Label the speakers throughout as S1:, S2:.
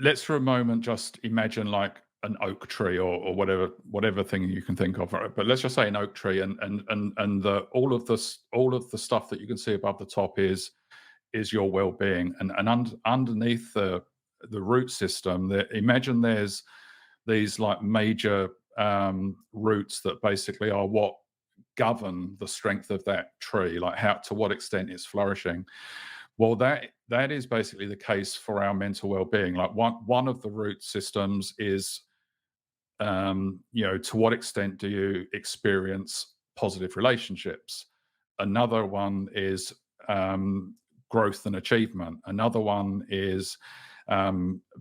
S1: let's for a moment just imagine like an oak tree or whatever thing you can think of, right? But let's just say an oak tree, and all of the stuff that you can see above the top is your well-being, and underneath the root system, imagine there's these like major roots that basically are what govern the strength of that tree, like how to what extent it's flourishing. Well, that is basically the case for our mental well-being. Like one of the root systems is, to what extent do you experience positive relationships? Another one is growth and achievement. Another one is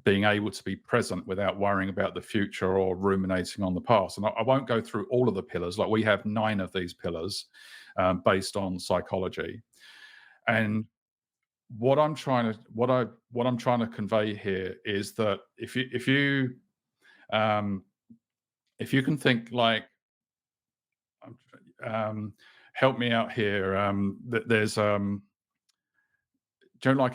S1: being able to be present without worrying about the future or ruminating on the past. And I won't go through all of the pillars. Like we have 9 of these pillars based on psychology. And what I'm trying to convey here is that um, if you can think like, um, help me out here. There's like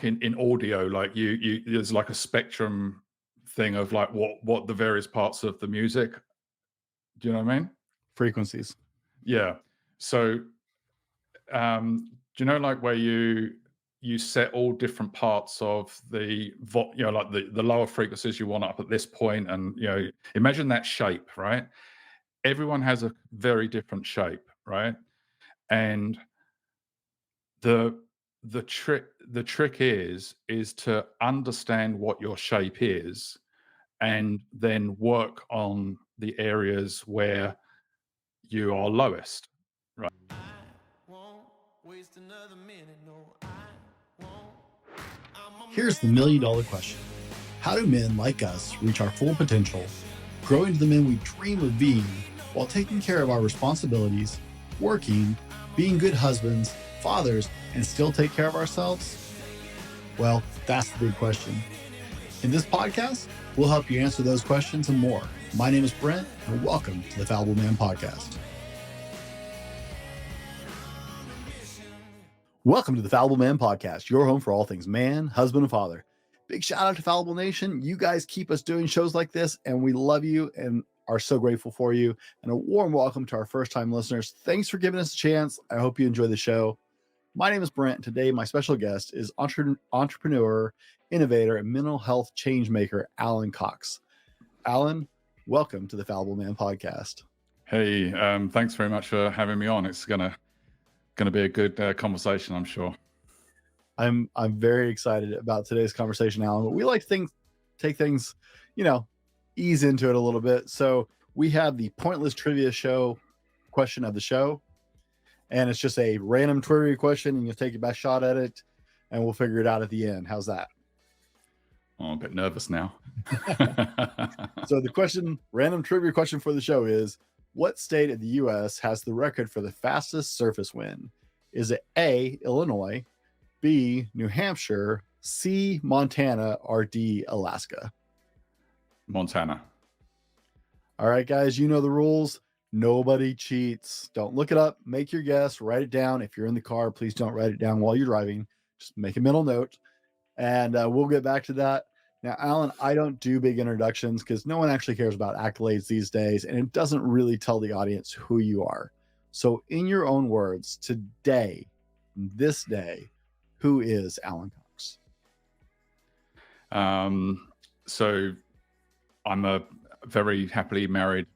S1: in audio, like you there's like a spectrum thing of like what the various parts of the music. Do you know what I mean?
S2: Frequencies.
S1: Yeah. So do you know like where you set all different parts of like the lower frequencies you want up at this point, and imagine that shape, right? Everyone has a very different shape, right? And the the trick is to understand what your shape is and then work on the areas where you are lowest, right?
S3: Won't waste another minute. No, I won't. I'm a
S2: Here's the
S3: man on
S2: $1 million
S3: a
S2: question.
S3: mission.
S2: How do men like us reach our full potential, grow into the men we dream of being, while taking care of our responsibilities, working, being good husbands, fathers, and still take care of ourselves? Well, that's the big question. In this podcast, we'll help you answer those questions and more. My name is Brent, and welcome to the Fallible Man Podcast. Welcome to the Fallible Man Podcast, your home for all things man, husband, and father. Big shout out to Fallible Nation. You guys keep us doing shows like this, and we love you and are so grateful for you. And a warm welcome to our first-time listeners. Thanks for giving us a chance. I hope you enjoy the show. My name is Brent. Today, my special guest is entrepreneur, innovator, and mental health change maker, Alan Cox. Alan, welcome to the Fallible Man Podcast.
S1: Hey, thanks very much for having me on. It's gonna be a good conversation, I'm sure.
S2: I'm very excited about today's conversation, Alan. But we like to take things, ease into it a little bit. So we have the pointless trivia show question of the show, and it's just a random trivia question, and you'll take your best shot at it, and we'll figure it out at the end. How's that?
S1: Oh, I'm a bit nervous now.
S2: So the random trivia question for the show is: what state of the U.S. has the record for the fastest surface wind? Is it A, Illinois, B, New Hampshire, C, Montana, or D, Alaska?
S1: Montana.
S2: All right, guys, you know the rules. Nobody cheats. Don't look it up. Make your guess. Write it down. If you're in the car, please don't write it down while you're driving. Just make a mental note, and we'll get back to that. Now, Alan, I don't do big introductions because no one actually cares about accolades these days, and it doesn't really tell the audience who you are. So, in your own words, today, this day, who is Alan Cox?
S1: So I'm a very happily married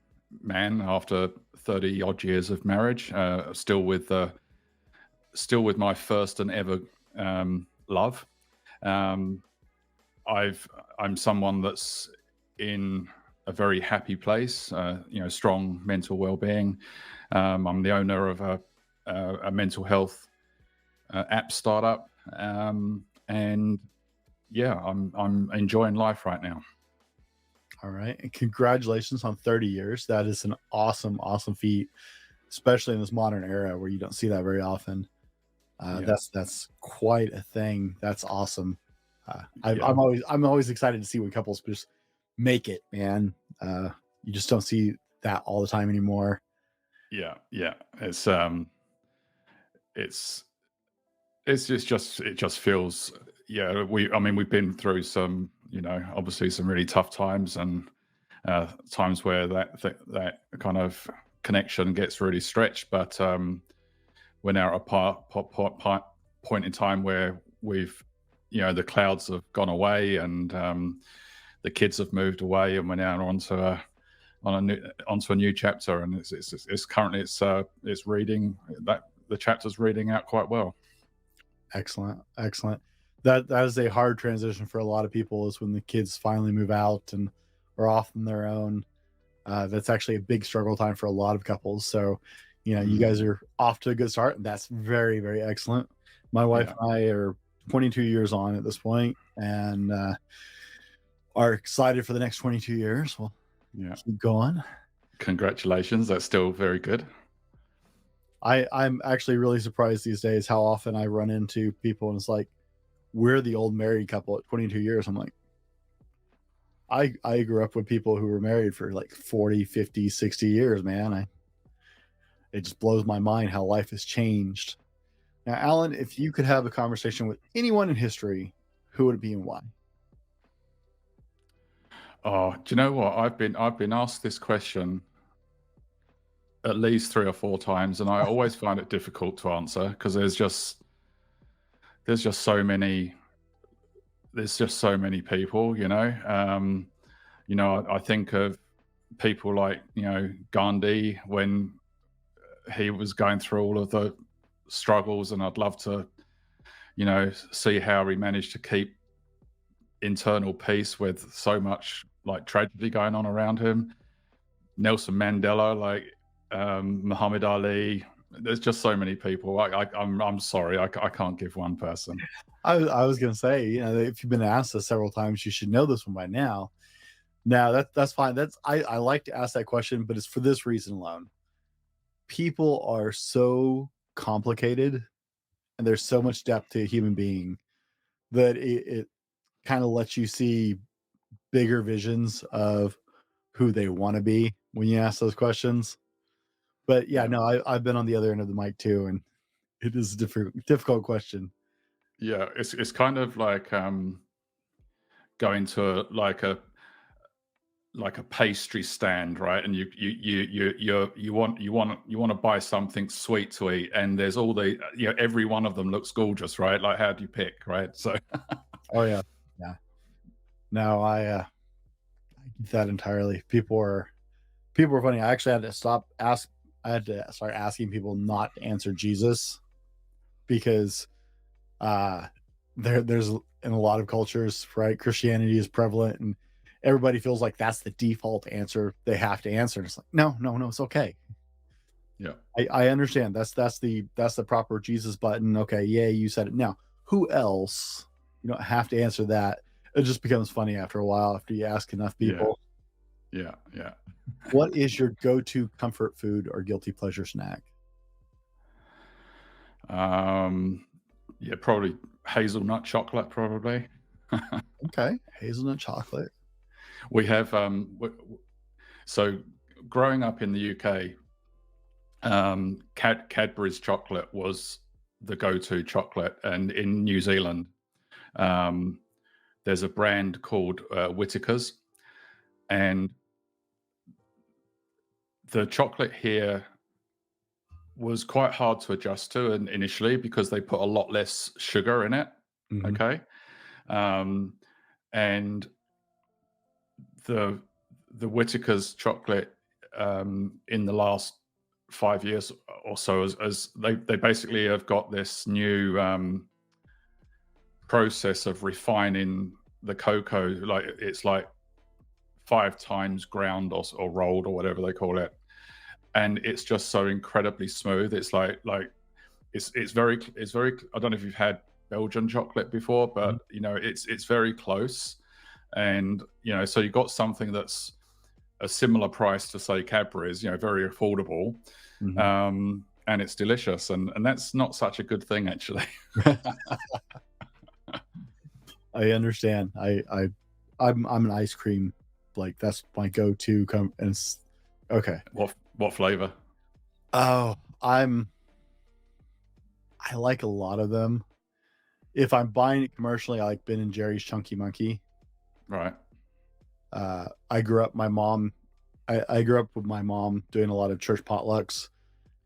S1: man after 30 odd years of marriage, still with my first and ever love. I'm someone that's in a very happy place, strong mental well-being. I'm the owner of a mental health app startup, and yeah, I'm enjoying life right now.
S2: All right, and congratulations on 30 years. That is an awesome, awesome feat, especially in this modern era where you don't see that very often.
S1: Yeah.
S2: That's quite a thing. That's awesome.
S1: Yeah.
S2: I'm always excited to see when couples just make it, man. You just don't see that all the time anymore.
S1: Yeah, it's just it just feels, we've been through some obviously some really tough times, and times where that kind of connection gets really stretched. But we're now at a point in time where we've, the clouds have gone away, and the kids have moved away, and we're now onto a new chapter. And it's currently it's reading that the chapter's reading out quite well.
S2: Excellent. That is a hard transition for a lot of people, is when the kids finally move out and are off on their own. That's actually a big struggle time for a lot of couples. So, you guys are off to a good start, and that's very, very excellent. My wife and I are 22 years on at this point, and are excited for the next 22 years. Well, keep going.
S1: Congratulations. That's still very good.
S2: I'm actually really surprised these days how often I run into people and it's like, we're the old married couple at 22 years. I'm like, I grew up with people who were married for like 40, 50, 60 years, man. It just blows my mind how life has changed. Now, Alan, if you could have a conversation with anyone in history, who would it be and why?
S1: Oh, do you know what? I've been asked this question at least 3 or 4 times, and I always find it difficult to answer, because there's just so many people, I think of people like, Gandhi, when he was going through all of the struggles, and I'd love to, see how he managed to keep internal peace with so much like tragedy going on around him. Nelson Mandela, like Muhammad Ali. There's just so many people. I'm sorry, I can't give one person.
S2: I was gonna say, if you've been asked this several times, you should know this one by now. Now that's fine. I like to ask that question, but it's for this reason alone. People are so complicated, and there's so much depth to a human being, that it kind of lets you see bigger visions of who they want to be when you ask those questions. But no, I've been on the other end of the mic too, and it is a difficult question.
S1: Yeah, it's kind of like going to like a pastry stand, right? And you want to buy something sweet to eat, and there's all the every one of them looks gorgeous, right? Like, how do you pick, right? So
S2: Oh yeah. No, I get that entirely. People are funny. I actually had to start asking people not to answer Jesus, because there's in a lot of cultures, right? Christianity is prevalent, and everybody feels like that's the default answer they have to answer. And it's like, no, it's okay.
S1: Yeah,
S2: I understand. That's the proper Jesus button. Okay, yeah, you said it. Now, who else? You don't have to answer that. It just becomes funny after a while, after you ask enough people.
S1: Yeah.
S2: What is your go-to comfort food or guilty pleasure snack?
S1: Yeah, probably hazelnut chocolate, probably.
S2: Okay, hazelnut chocolate.
S1: We have so growing up in the UK, Cadbury's chocolate was the go-to chocolate, and in New Zealand, there's a brand called Whittaker's, and the chocolate here was quite hard to adjust to initially, because they put a lot less sugar in it.
S2: Mhm.
S1: Okay. And the Whittaker's chocolate, in the last 5 years or so, as they basically have got this new process of refining the cocoa, like it's like 5 times ground or rolled or whatever they call it, and it's just so incredibly smooth. It's like it's very I don't know if you've had Belgian chocolate before, but it's very close. And so you've got something that's a similar price to, say, Cadbury's, very affordable,
S2: Mhm.
S1: and it's delicious, and that's not such a good thing, actually.
S2: I understand. I'm an ice cream, like that's my go-to and it's okay.
S1: What flavor?
S2: Oh, I like a lot of them. If I'm buying it commercially, I like Ben and Jerry's Chunky Monkey.
S1: Right.
S2: I grew up, I grew up with my mom doing a lot of church potlucks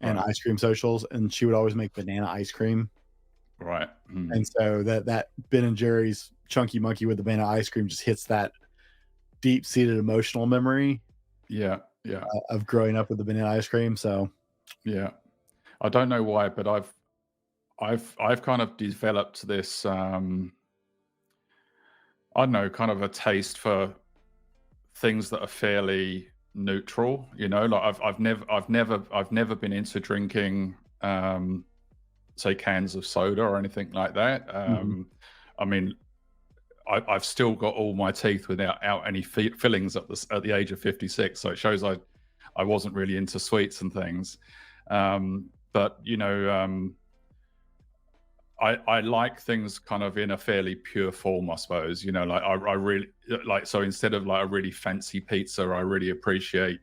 S2: and
S1: Right.
S2: ice cream socials, and she would always make banana ice cream.
S1: Right. Mm.
S2: And so that Ben and Jerry's Chunky Monkey with the banana ice cream just hits that deep seated emotional memory
S1: Yeah. Yeah.
S2: of growing up with the banana ice cream. So
S1: Yeah. I don't know why, but I've kind of developed this I don't know, kind of a taste for things that are fairly neutral, you know, like I've never been into drinking say cans of soda or anything like that.
S2: mhm.
S1: I mean, I've still got all my teeth without out any fillings at the age of 56, so it shows I wasn't really into sweets and things. But you know, I like things kind of in a fairly pure form, I suppose. You know, like I really like, so instead of like a really fancy pizza, I really appreciate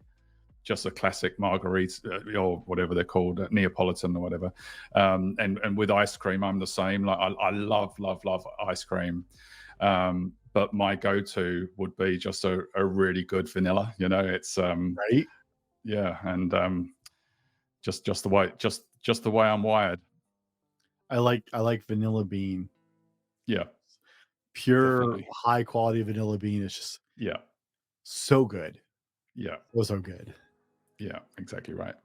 S1: just a classic margarita or whatever they're called, Neapolitan or whatever. And with ice cream, I'm the same. Like I love ice cream. But my go-to would be just a really good vanilla. You know, it's
S2: Right?
S1: yeah, and just the way I'm wired.
S2: I like vanilla bean.
S1: Yeah,
S2: Pure
S1: definitely.
S2: high quality vanilla bean is just
S1: Yeah,
S2: so good.
S1: yeah,
S2: So good.
S1: yeah, exactly right.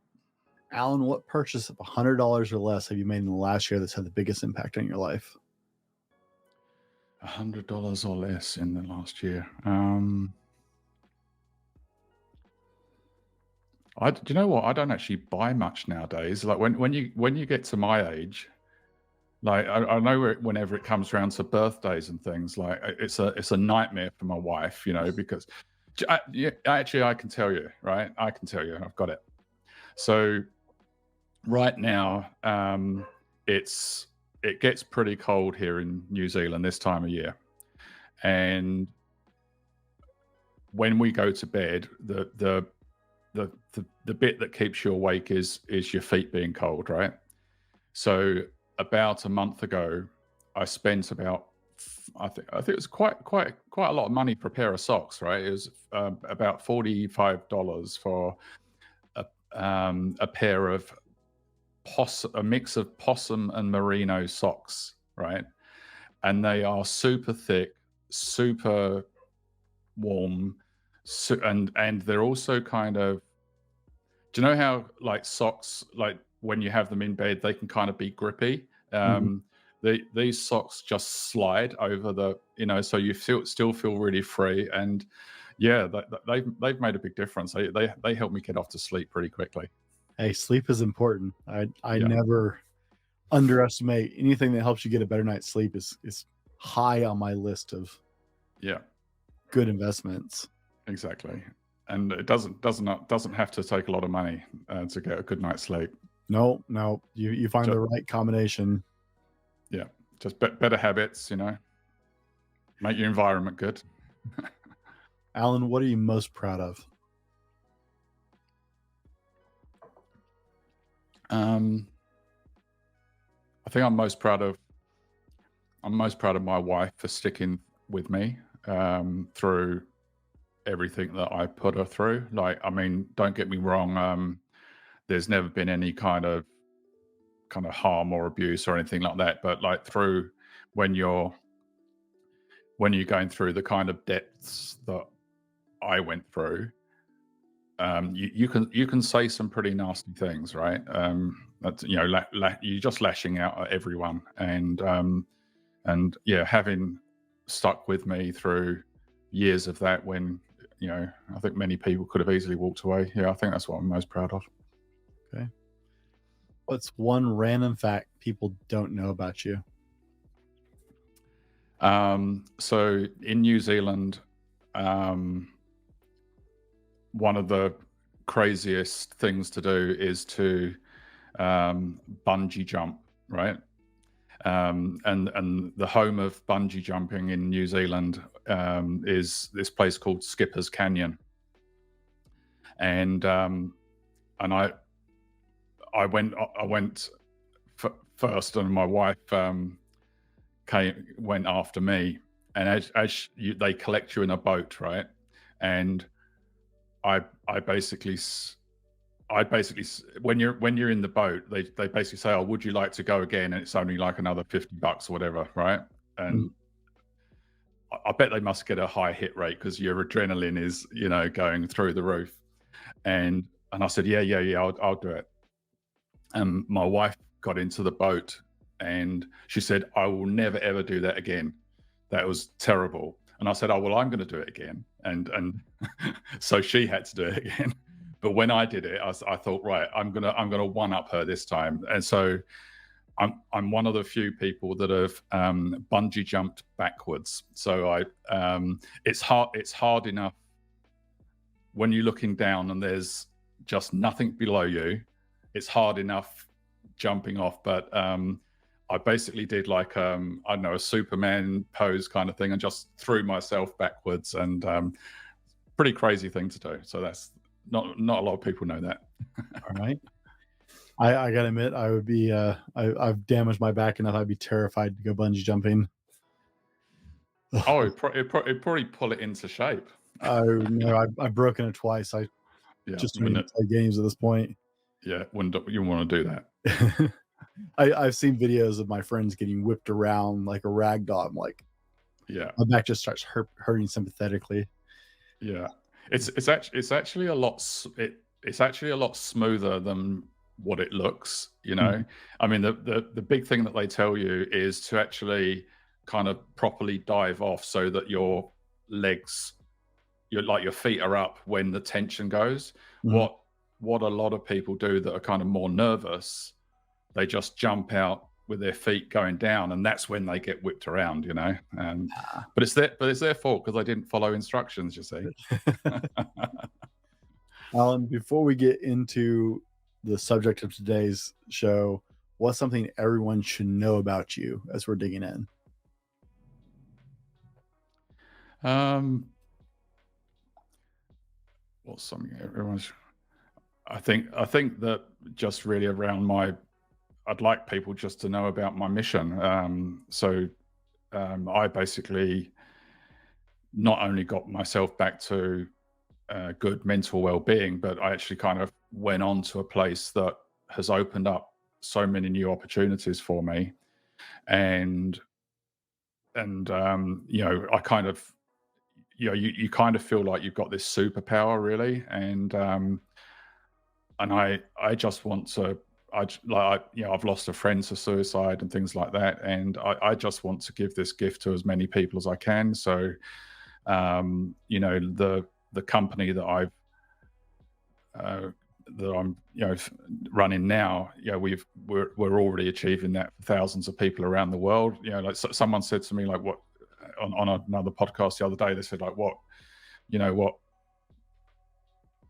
S2: Alan, what purchase of $100 or less have you made in the last year that's had the biggest impact on your life?
S1: $100 or less in the last year. Do you know what? I don't actually buy much nowadays. Like when you get to my age, like I know whenever it comes around to birthdays and things, like it's a nightmare for my wife, you know, because yeah, actually I can tell you, right? I can tell you, I've got it. So right now, it gets pretty cold here in New Zealand this time of year, and when we go to bed, the bit that keeps you awake is your feet being cold, right? So about a month ago, I spent about I think it was quite a lot of money for a pair of socks, right? It was about $45 for a pair of a mix of possum and merino socks, right? And they are super thick, super warm, and they're also kind of. Do you know how like socks, like when you have them in bed, they can kind of be grippy?
S2: Mhm.
S1: These socks just slide over so you still feel really free, and yeah, they've made a big difference. They help me get off to sleep pretty quickly.
S2: Hey, sleep is important. I
S1: Yeah,
S2: never underestimate anything that helps you get a better night's sleep is high on my list of
S1: yeah,
S2: good investments.
S1: exactly. And it doesn't have to take a lot of money to get a good night's sleep.
S2: No, no, you find
S1: Just,
S2: the right combination.
S1: yeah, just better habits, you know, make your environment good.
S2: Alan, what are you most proud of?
S1: Um, I think I'm most proud of my wife for sticking with me through everything that I put her through. Like, I mean, don't get me wrong. There's never been any kind of harm or abuse or anything like that. But like through when you're when you're going through the kind of depths that I went through, you can say some pretty nasty things, right? That's you're just lashing out at everyone, and yeah, having stuck with me through years of that when I think many people could have easily walked away. Yeah, I think that's what I'm most proud of.
S2: Okay. What's one random fact people don't know about you?
S1: So in New Zealand, um, one of the craziest things to do is to bungee jump, right? And the home of bungee jumping in New Zealand is this place called Skipper's Canyon, and I went first, and my wife went after me, and they collect you in a boat, right? And I basically when you're in the boat, they basically say, oh, would you like to go again? And it's only like another $50 or whatever, right? And I bet they must get a high hit rate because your adrenaline is, going through the roof. And I said, yeah, I'll do it. And my wife got into the boat and she said, I will never ever do that again. That was terrible. And I said, oh well, I'm going to do it again. And so she had to do it again. But when I did it, I thought, right, I'm gonna one up her this time. And so I'm one of the few people that have bungee jumped backwards. So it's hard enough when you're looking down and there's just nothing below you. It's hard enough jumping off, but I basically did like I don't know, a Superman pose kind of thing, and just threw myself backwards, and pretty crazy thing to do. So that's not a lot of people know that.
S2: All right. I gotta admit, I would be I've damaged my back enough. I'd be terrified to go bungee jumping.
S1: Oh, it'd probably pull it into shape.
S2: Oh no, I've broken it twice. I
S1: Yeah,
S2: just don't even play games at this point.
S1: yeah, you want to do that.
S2: I've seen videos of my friends getting whipped around like a rag doll. I'm like,
S1: Yeah,
S2: my back just starts hurting sympathetically.
S1: yeah. It's actually a lot it's actually a lot smoother than what it looks. I mean, the big thing that they tell you is to actually kind of properly dive off so that your legs, your feet are up when the tension goes.
S2: Mhm.
S1: What a lot of people do that are kind of more nervous, they just jump out with their feet going down, and that's when they get whipped around. But it's their fault because they didn't follow instructions, you see.
S2: Alan, before we get into the subject of today's show, what's something everyone should know about you as we're digging in?
S1: What's something everyone's I think that just really around I'd like people just to know about my mission. I basically not only got myself back to good mental well-being, but I actually kind of went on to a place that has opened up so many new opportunities for me. And I kind of, you kind of feel like you've got this superpower, really. And I just want to, I've lost a friend to suicide and things like that, and I just want to give this gift to as many people as I can. So the company that I'm running now, we're already achieving that for thousands of people around the world. Like someone said to me, like, what on another podcast the other day, they said, like, what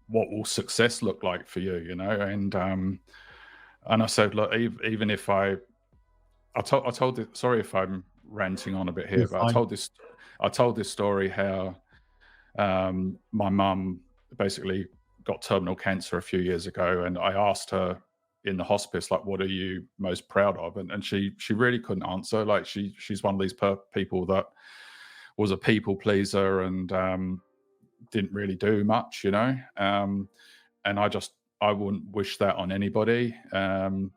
S1: will success look like for you? And I said, look, even if I told this, sorry if I'm ranting on a bit here,
S2: You're
S1: but
S2: fine.
S1: I told this story how my mum basically got terminal cancer a few years ago, and I asked her in the hospice, like, what are you most proud of? And she really couldn't answer. Like, she's one of these people that was a people pleaser and didn't really do much, and I wouldn't wish that on anybody. And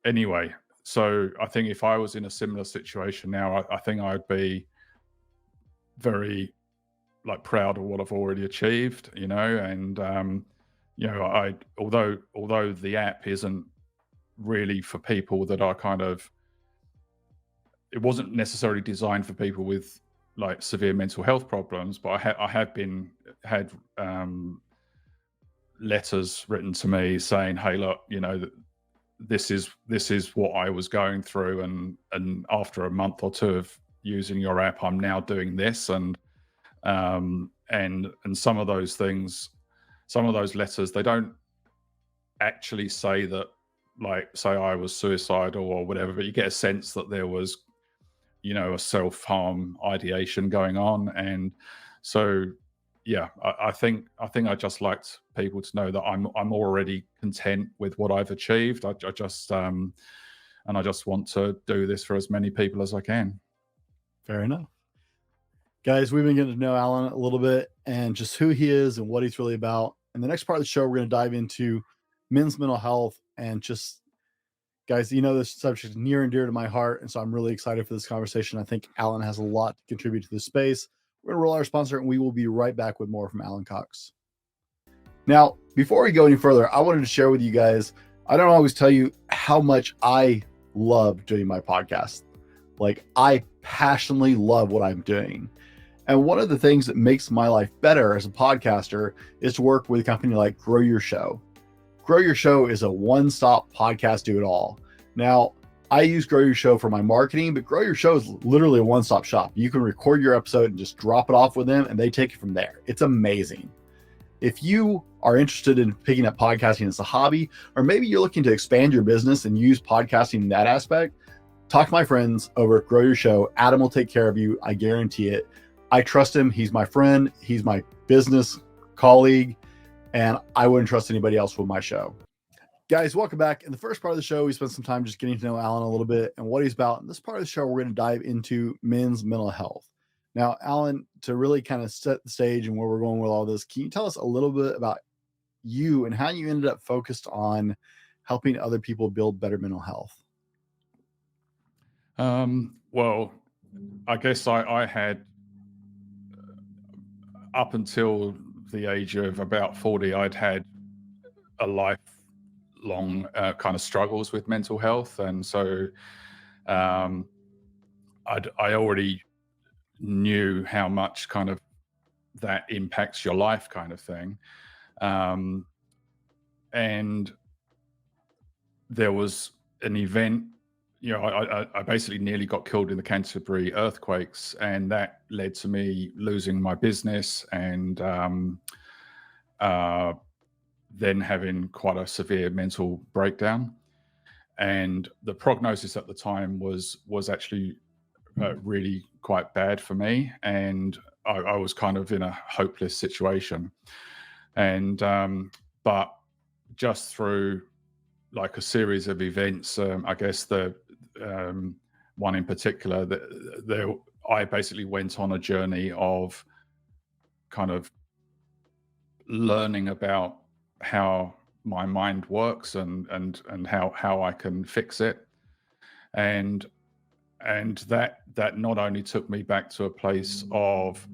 S1: anyway, so I think if I was in a similar situation now, I think I'd be very, like, proud of what I've already achieved, and I although the app isn't really for people that are kind of, it wasn't necessarily designed for people with like severe mental health problems, but I have had letters written to me saying, hey, look, this is what I was going through, and after a month or two of using your app, I'm now doing this. And some of those things, some of those letters, they don't actually say that, like, say I was suicidal or whatever, but you get a sense that there was, a self-harm ideation going on. And so, yeah, I think I just liked people to know that I'm already content with what I've achieved. I just want to do this for as many people as I can.
S2: Fair enough. Guys, we've been getting to know Alan a little bit and just who he is and what he's really about. In the next part of the show, we're going to dive into men's mental health and just, guys, this subject is near and dear to my heart. And so I'm really excited for this conversation. I think Alan has a lot to contribute to this space. We're going to roll our sponsor and we will be right back with more from Alan Cox. Now, before we go any further, I wanted to share with you guys, I don't always tell you how much I love doing my podcast. Like, I passionately love what I'm doing. And one of the things that makes my life better as a podcaster is to work with a company like Grow Your Show. Grow Your Show is a one-stop podcast do-it-all. Now, I use Grow Your Show for my marketing, but Grow Your Show is literally a one-stop shop. You can record your episode and just drop it off with them, and they take it from there. It's amazing. If you are interested in picking up podcasting as a hobby, or maybe you're looking to expand your business and use podcasting in that aspect, talk to my friends over at Grow Your Show. Adam will take care of you. I guarantee it. I trust him. He's my friend. He's my business colleague, and I wouldn't trust anybody else with my show. Guys, welcome back. In the first part of the show, we spent some time just getting to know Alan a little bit and what he's about. In this part of the show, we're going to dive into men's mental health. Now, Alan, to really kind of set the stage and where we're going with all this, can you tell us a little bit about you and how you ended up focused on helping other people build better mental health?
S1: Well, I guess I had, up until the age of about 40, I'd had a lifelong kind of struggles with mental health. And so I already knew how much kind of that impacts your life kind of thing. And there was an event, I basically nearly got killed in the Canterbury earthquakes, and that led to me losing my business and then having quite a severe mental breakdown. And the prognosis at the time was actually really quite bad for me, and I was kind of in a hopeless situation. And but just through like a series of events, I guess the one in particular, that I basically went on a journey of kind of learning about how my mind works and how I can fix it, and that not only took me back to a place of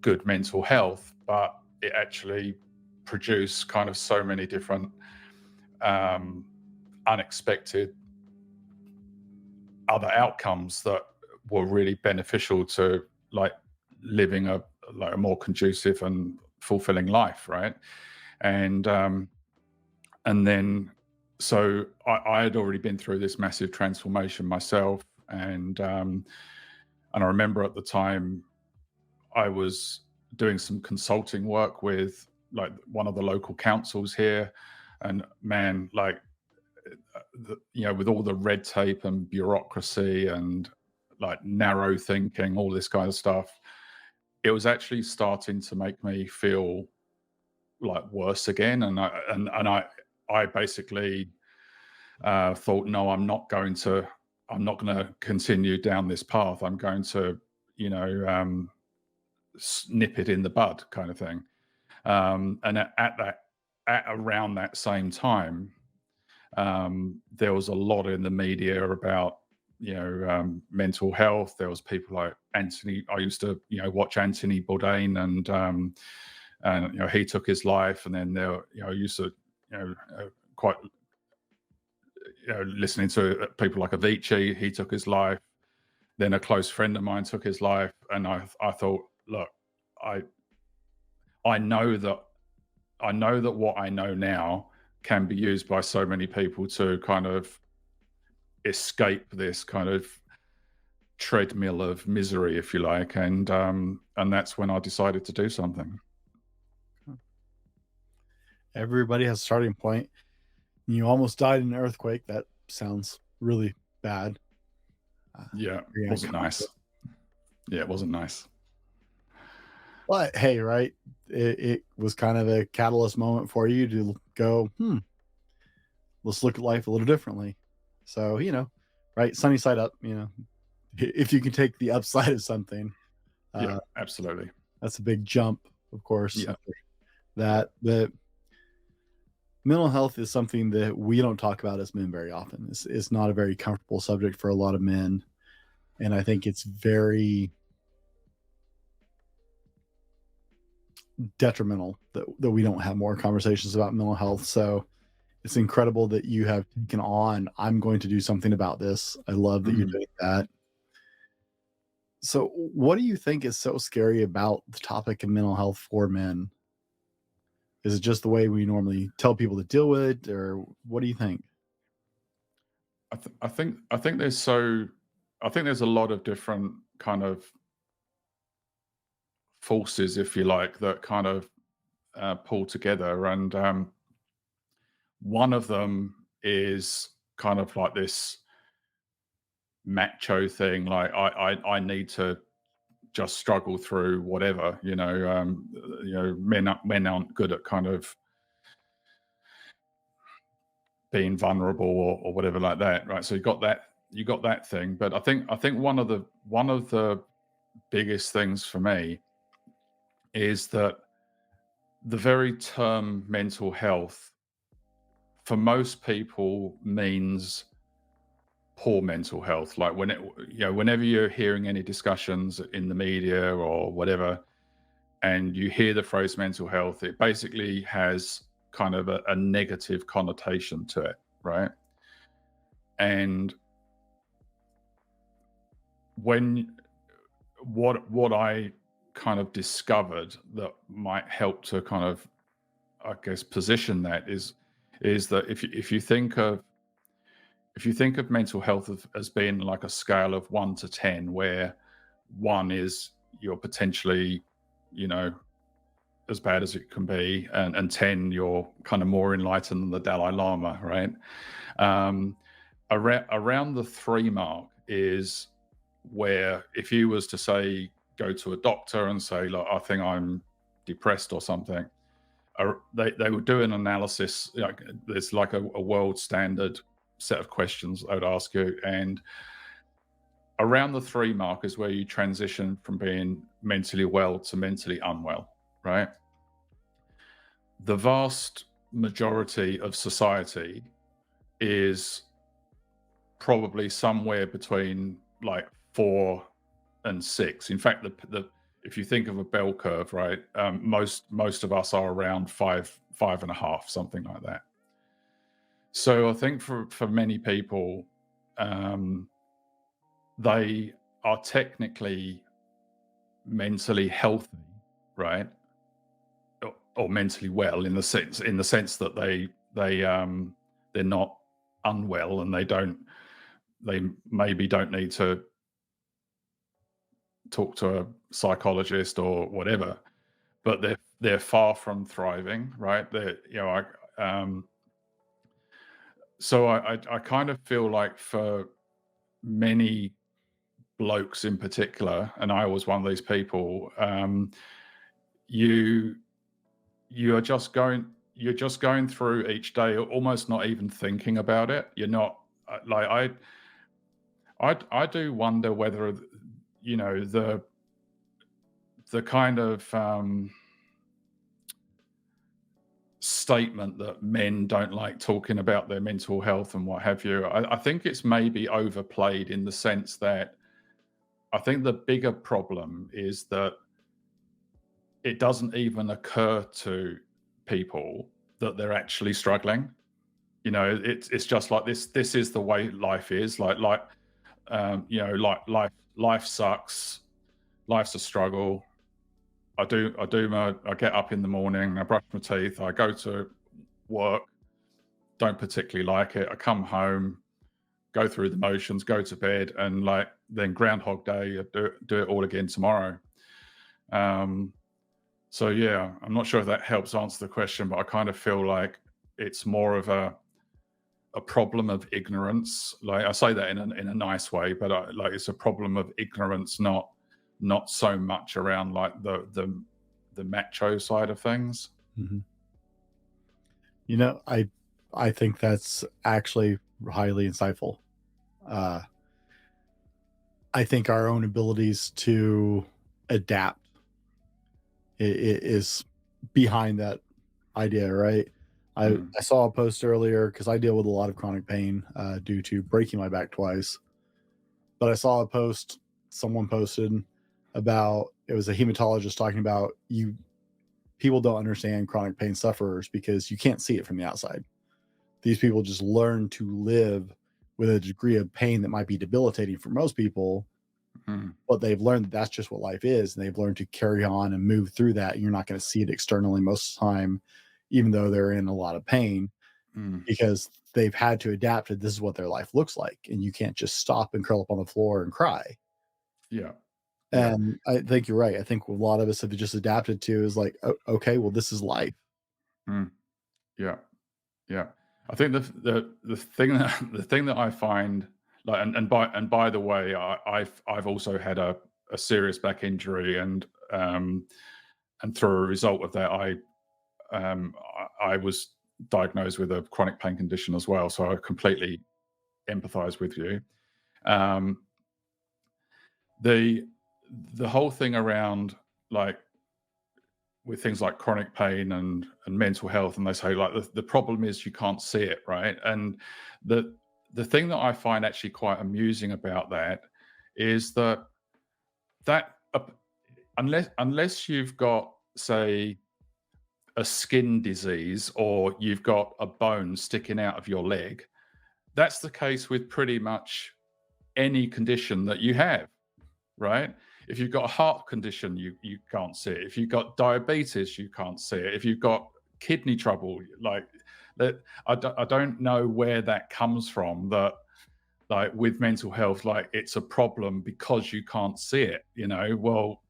S1: good mental health, but it actually produced kind of so many different unexpected other outcomes that were really beneficial to like living a more conducive and fulfilling life, right? And then so I had already been through this massive transformation myself, and I remember at the time I was doing some consulting work with like one of the local councils here, and man, like with all the red tape and bureaucracy and like narrow thinking, all this kind of stuff, it was actually starting to make me feel like worse again. And I basically thought, no, I'm not going to continue down this path. I'm going to, nip it in the bud, kind of thing. And at around that same time, there was a lot in the media about mental health. There was people like Anthony. I used to watch Anthony Bourdain, and he took his life. And then there I used to quite listening to people like Avicii. He took his life. Then a close friend of mine took his life, and I thought, look, I know that what I know now can be used by so many people to kind of escape this kind of treadmill of misery, if you like, and that's when I decided to do something.
S2: Everybody has a starting point. You almost died in an earthquake. That sounds really bad.
S1: Yeah, it wasn't nice. Yeah, it wasn't nice.
S2: But hey, right, it was kind of a catalyst moment for you to go, let's look at life a little differently. So, right? Sunny side up, if you can take the upside of something.
S1: Yeah, absolutely.
S2: That's a big jump, of course.
S1: Yeah.
S2: After that, but mental health is something that we don't talk about as men very often. It's not a very comfortable subject for a lot of men, and I think it's very detrimental that we don't have more conversations about mental health. So it's incredible that you have taken on, I'm going to do something about this. I love that you're
S1: Mhm.
S2: doing that. So what do you think is so scary about the topic of mental health for men? Is it just the way we normally tell people to deal with it, or what do you think?
S1: I think there's a lot of different kind of forces, if you like, that kind of pull together, and one of them is kind of like this macho thing, like I need to just struggle through whatever, men aren't good at kind of being vulnerable or whatever like that, right? So you got that thing, but I think one of the biggest things for me is that the very term mental health for most people means poor mental health. Like whenever you're hearing any discussions in the media or whatever, and you hear the phrase mental health, it basically has kind of a negative connotation to it, right? And when what I kind of discovered that might help to kind of, I guess, position that is that if you think of mental health as being like a scale of 1 to 10, where 1 is you're potentially, you know, as bad as it can be, and 10 you're kind of more enlightened than the Dalai Lama, right? Um, around the 3 mark is where if you was to say go to a doctor and say, look, I think I'm depressed or something, they would do an analysis. Like there's like a world standard set of questions I would ask you, and around the 3 mark is where you transition from being mentally well to mentally unwell, right? The vast majority of society is probably somewhere between like 4 and 6. In fact, the if you think of a bell curve, right, most of us are around 5.5, something like that. So I think for many people, um, they are technically mentally healthy, right, or mentally well in the sense that they're not unwell, and they maybe don't need to talk to a psychologist or whatever, but they're far from thriving, right? They're so I kind of feel like for many blokes in particular, and I was one of these people, you you're just going through each day almost not even thinking about it. You're not like I do wonder whether the kind of statement that men don't like talking about their mental health and what have you. I think it's maybe overplayed in the sense that I think the bigger problem is that it doesn't even occur to people that they're actually struggling. It's just like this is the way life is. Life sucks. Life's a struggle. I get up in the morning, I brush my teeth, I go to work, don't particularly like it. I come home, go through the motions, go to bed, and like then Groundhog Day, I do it all again tomorrow. Um, so yeah, I'm not sure if that helps answer the question, but I kind of feel like it's more of a problem of ignorance. Like I say that in a nice way, but like it's a problem of ignorance, not so much around like the macho side of things.
S2: Mhm. I think that's actually highly insightful. Uh, I think our own abilities to adapt is behind that idea, right?
S1: Mm,
S2: I saw a post earlier because I deal with a lot of chronic pain due to breaking my back twice. But I saw a post someone posted about it was a hematologist talking about you people don't understand chronic pain sufferers because you can't see it from the outside. These people just learn to live with a degree of pain that might be debilitating for most people,
S1: mm,
S2: but they've learned that that's just what life is, and they've learned to carry on and move through that. And you're not going to see it externally most of the time, even though they're in a lot of pain,
S1: mm.
S2: because they've had to adapt to this is what their life looks like, and you can't just stop and curl up on the floor and cry.
S1: Yeah, yeah,
S2: And I think you're right. I think a lot of us have just adapted to is like, okay, well, this is life.
S1: mm, yeah, yeah. I think the thing that the thing that I find like and by the way, I've also had a serious back injury and through a result of that I was diagnosed with a chronic pain condition as well. So I completely empathize with you. Um, the the whole thing around like with things like chronic pain and mental health, and they say like the problem is you can't see it, right? And the the thing that I find actually quite amusing about that is that unless you've got say a skin disease or you've got a bone sticking out of your leg, that's the case with pretty much any condition that you have, right? If you've got a heart condition, you can't see it. If you've got diabetes, you can't see it. If you've got kidney trouble, like that, I don't know where that comes from. That like with mental health, like it's a problem because you can't see it. You know, well,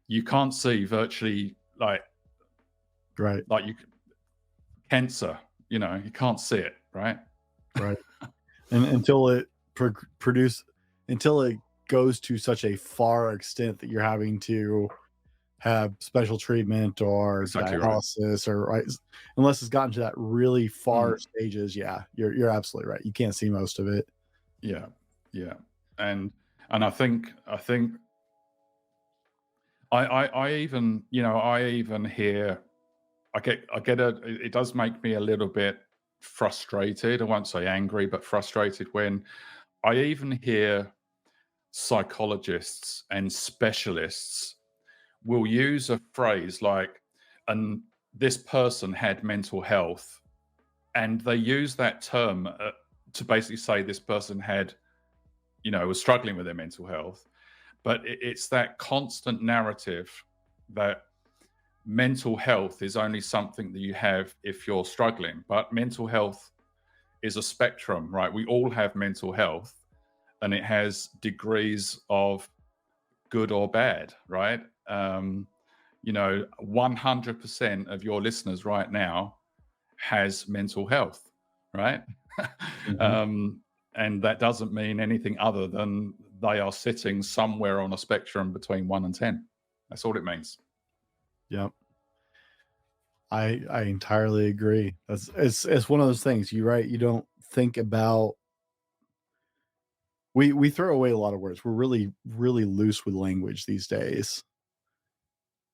S1: you can't see virtually
S2: Right.
S1: like you cancer. You know, you can't see it, right?
S2: Right. And until it produce, until it goes to such a far extent that you're having to have special treatment or
S1: Exactly right.
S2: dialysis or right, unless it's gotten to that really far
S1: Mm,
S2: stages, yeah, you're absolutely right. You can't see most of it.
S1: yeah, yeah, and I think I even I even hear I get it does make me a little bit frustrated. I won't say angry, but frustrated when I even hear psychologists and specialists will use a phrase like, and this person had mental health, and they use that term to basically say this person had, was struggling with their mental health. But it's that constant narrative that mental health is only something that you have if you're struggling. But mental health is a spectrum, right? We all have mental health, and it has degrees of good or bad, right? 100% of your listeners right now has mental health, right?
S2: Mhm.
S1: um, and that doesn't mean anything other than they are sitting somewhere on a spectrum between 1 and 10. That's all it means.
S2: Yep. I entirely agree. That's it's one of those things. You're right. You don't think about we throw away a lot of words. We're really loose with language these days.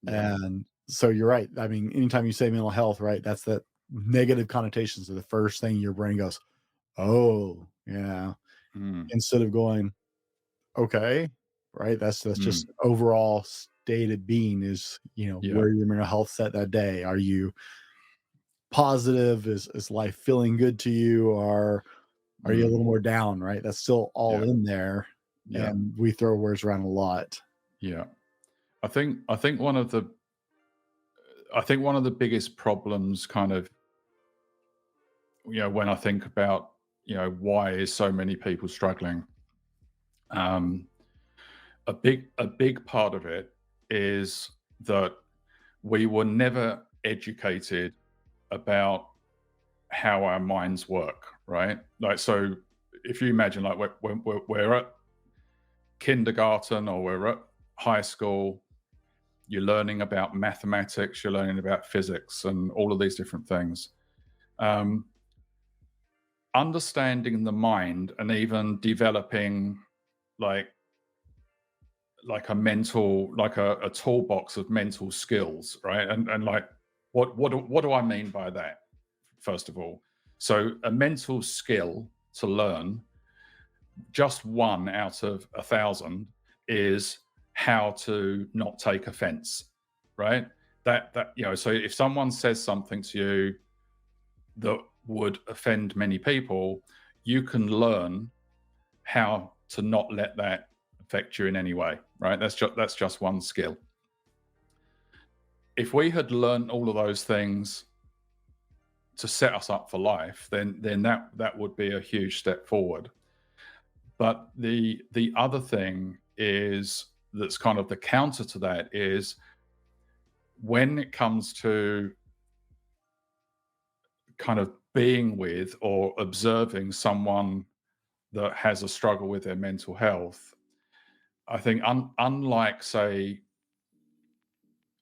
S1: Yeah.
S2: And so you're right. I mean, anytime you say mental health, right, that's that negative connotations are the first thing your brain goes, "Oh, yeah."
S1: Mm,
S2: Instead of going, "Okay," right? That's
S1: mm,
S2: just overall state of being is,
S1: yeah.
S2: where your mental health set that day. Are you positive? Is life feeling good to you? Or are you a
S1: Mm,
S2: little more down, right? That's still all
S1: yeah.
S2: in there,
S1: Yeah.
S2: and we throw words around a lot.
S1: Yeah. I think one of the biggest problems kind of when I think about why is so many people struggling, um a big part of it is that we were never educated about how our minds work, right? Like, so if you imagine, like, we're at kindergarten or we're at high school, you're learning about mathematics, you're learning about physics, and all of these different things. Um, understanding the mind and even developing like a toolbox of mental skills, right? And like what do I mean by that? First of all, so a mental skill to learn, just one out of 1,000, is how to not take offense, right? That so if someone says something to you that would offend many people, you can learn how to not let that affect you in any way, right? That's just one skill. If we had learned all of those things to set us up for life, then that would be a huge step forward. But the other thing is, that's kind of the counter to that, is when it comes to kind of being with or observing someone that has a struggle with their mental health, I think unlike, say,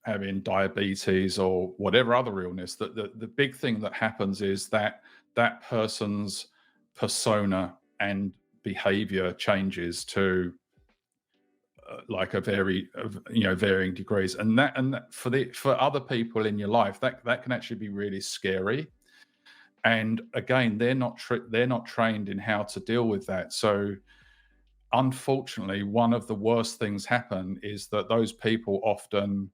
S1: having diabetes or whatever other illness, that the big thing that happens is that that person's persona and behavior changes to like varying degrees, and that for other people in your life, that can actually be really scary. And again, they're not trained in how to deal with that. So unfortunately, one of the worst things happen is that those people often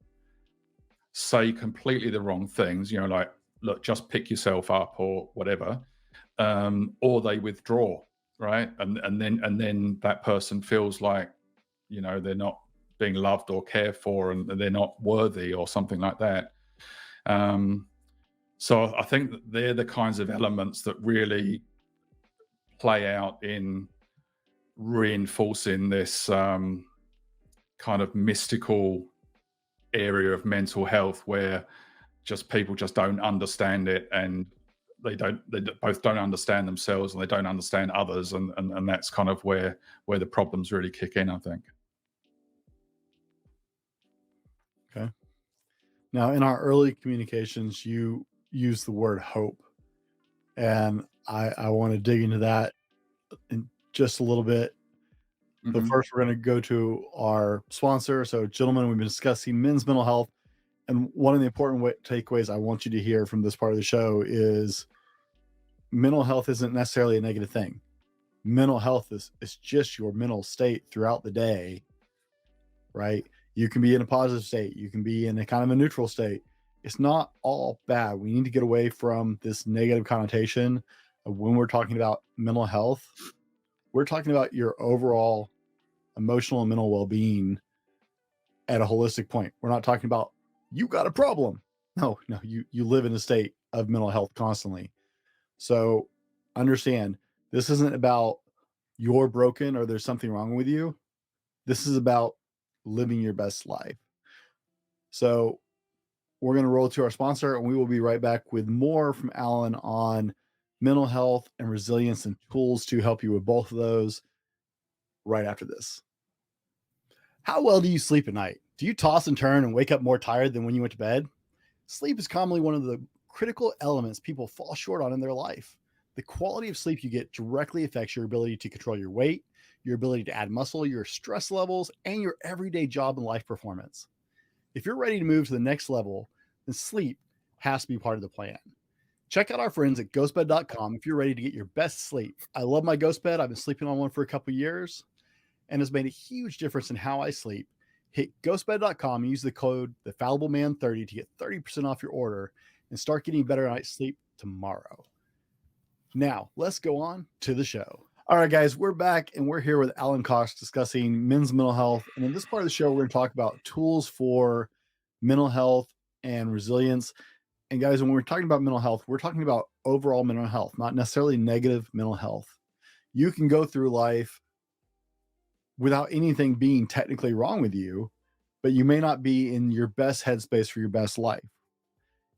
S1: say completely the wrong things, like, look, just pick yourself up or whatever, or they withdraw, right? And then that person feels like, they're not being loved or cared for, and they're not worthy or something like that. So I think that they're the kinds of elements that really play out in reinforcing this kind of mystical area of mental health, where just people just don't understand it, and they both don't understand themselves, and they don't understand others, and that's kind of where the problems really kick in, I think.
S2: Okay. Now, in our early communications, you use the word hope, and I want to dig into that in just a little bit. But
S1: Mhm.
S2: first, we're going to go to our sponsor. So, gentlemen, we've been discussing men's mental health, and one of the important takeaways I want you to hear from this part of the show is mental health isn't necessarily a negative thing. Mental health is just your mental state throughout the day, right? You can be in a positive state, you can be in a kind of a neutral state. It's not all bad. We need to get away from this negative connotation of when we're talking about mental health. We're talking about your overall emotional and mental well-being at a holistic point. We're not talking about you got a problem. No, you live in a state of mental health constantly. So understand, this isn't about you're broken or there's something wrong with you. This is about living your best life. So we're going to roll to our sponsor, and we will be right back with more from Alan on mental health and resilience and tools to help you with both of those right after this. How well do you sleep at night? Do you toss and turn and wake up more tired than when you went to bed? Sleep is commonly one of the critical elements people fall short on in their life. The quality of sleep you get directly affects your ability to control your weight, your ability to add muscle, your stress levels, and your everyday job and life performance. If you're ready to move to the next level, then sleep has to be part of the plan. Check out our friends at ghostbed.com if you're ready to get your best sleep. I love my ghost bed. I've been sleeping on one for a couple of years, and has made a huge difference in how I sleep. Hit ghostbed.com and use the code TheFallibleMan30 to get 30% off your order and start getting better night's sleep tomorrow. Now, let's go on to the show. All right, guys, we're back, and we're here with Alan Cox discussing men's mental health. And in this part of the show, we're going to talk about tools for mental health and resilience. And guys, when we're talking about mental health, we're talking about overall mental health, not necessarily negative mental health. You can go through life without anything being technically wrong with you, but you may not be in your best headspace for your best life.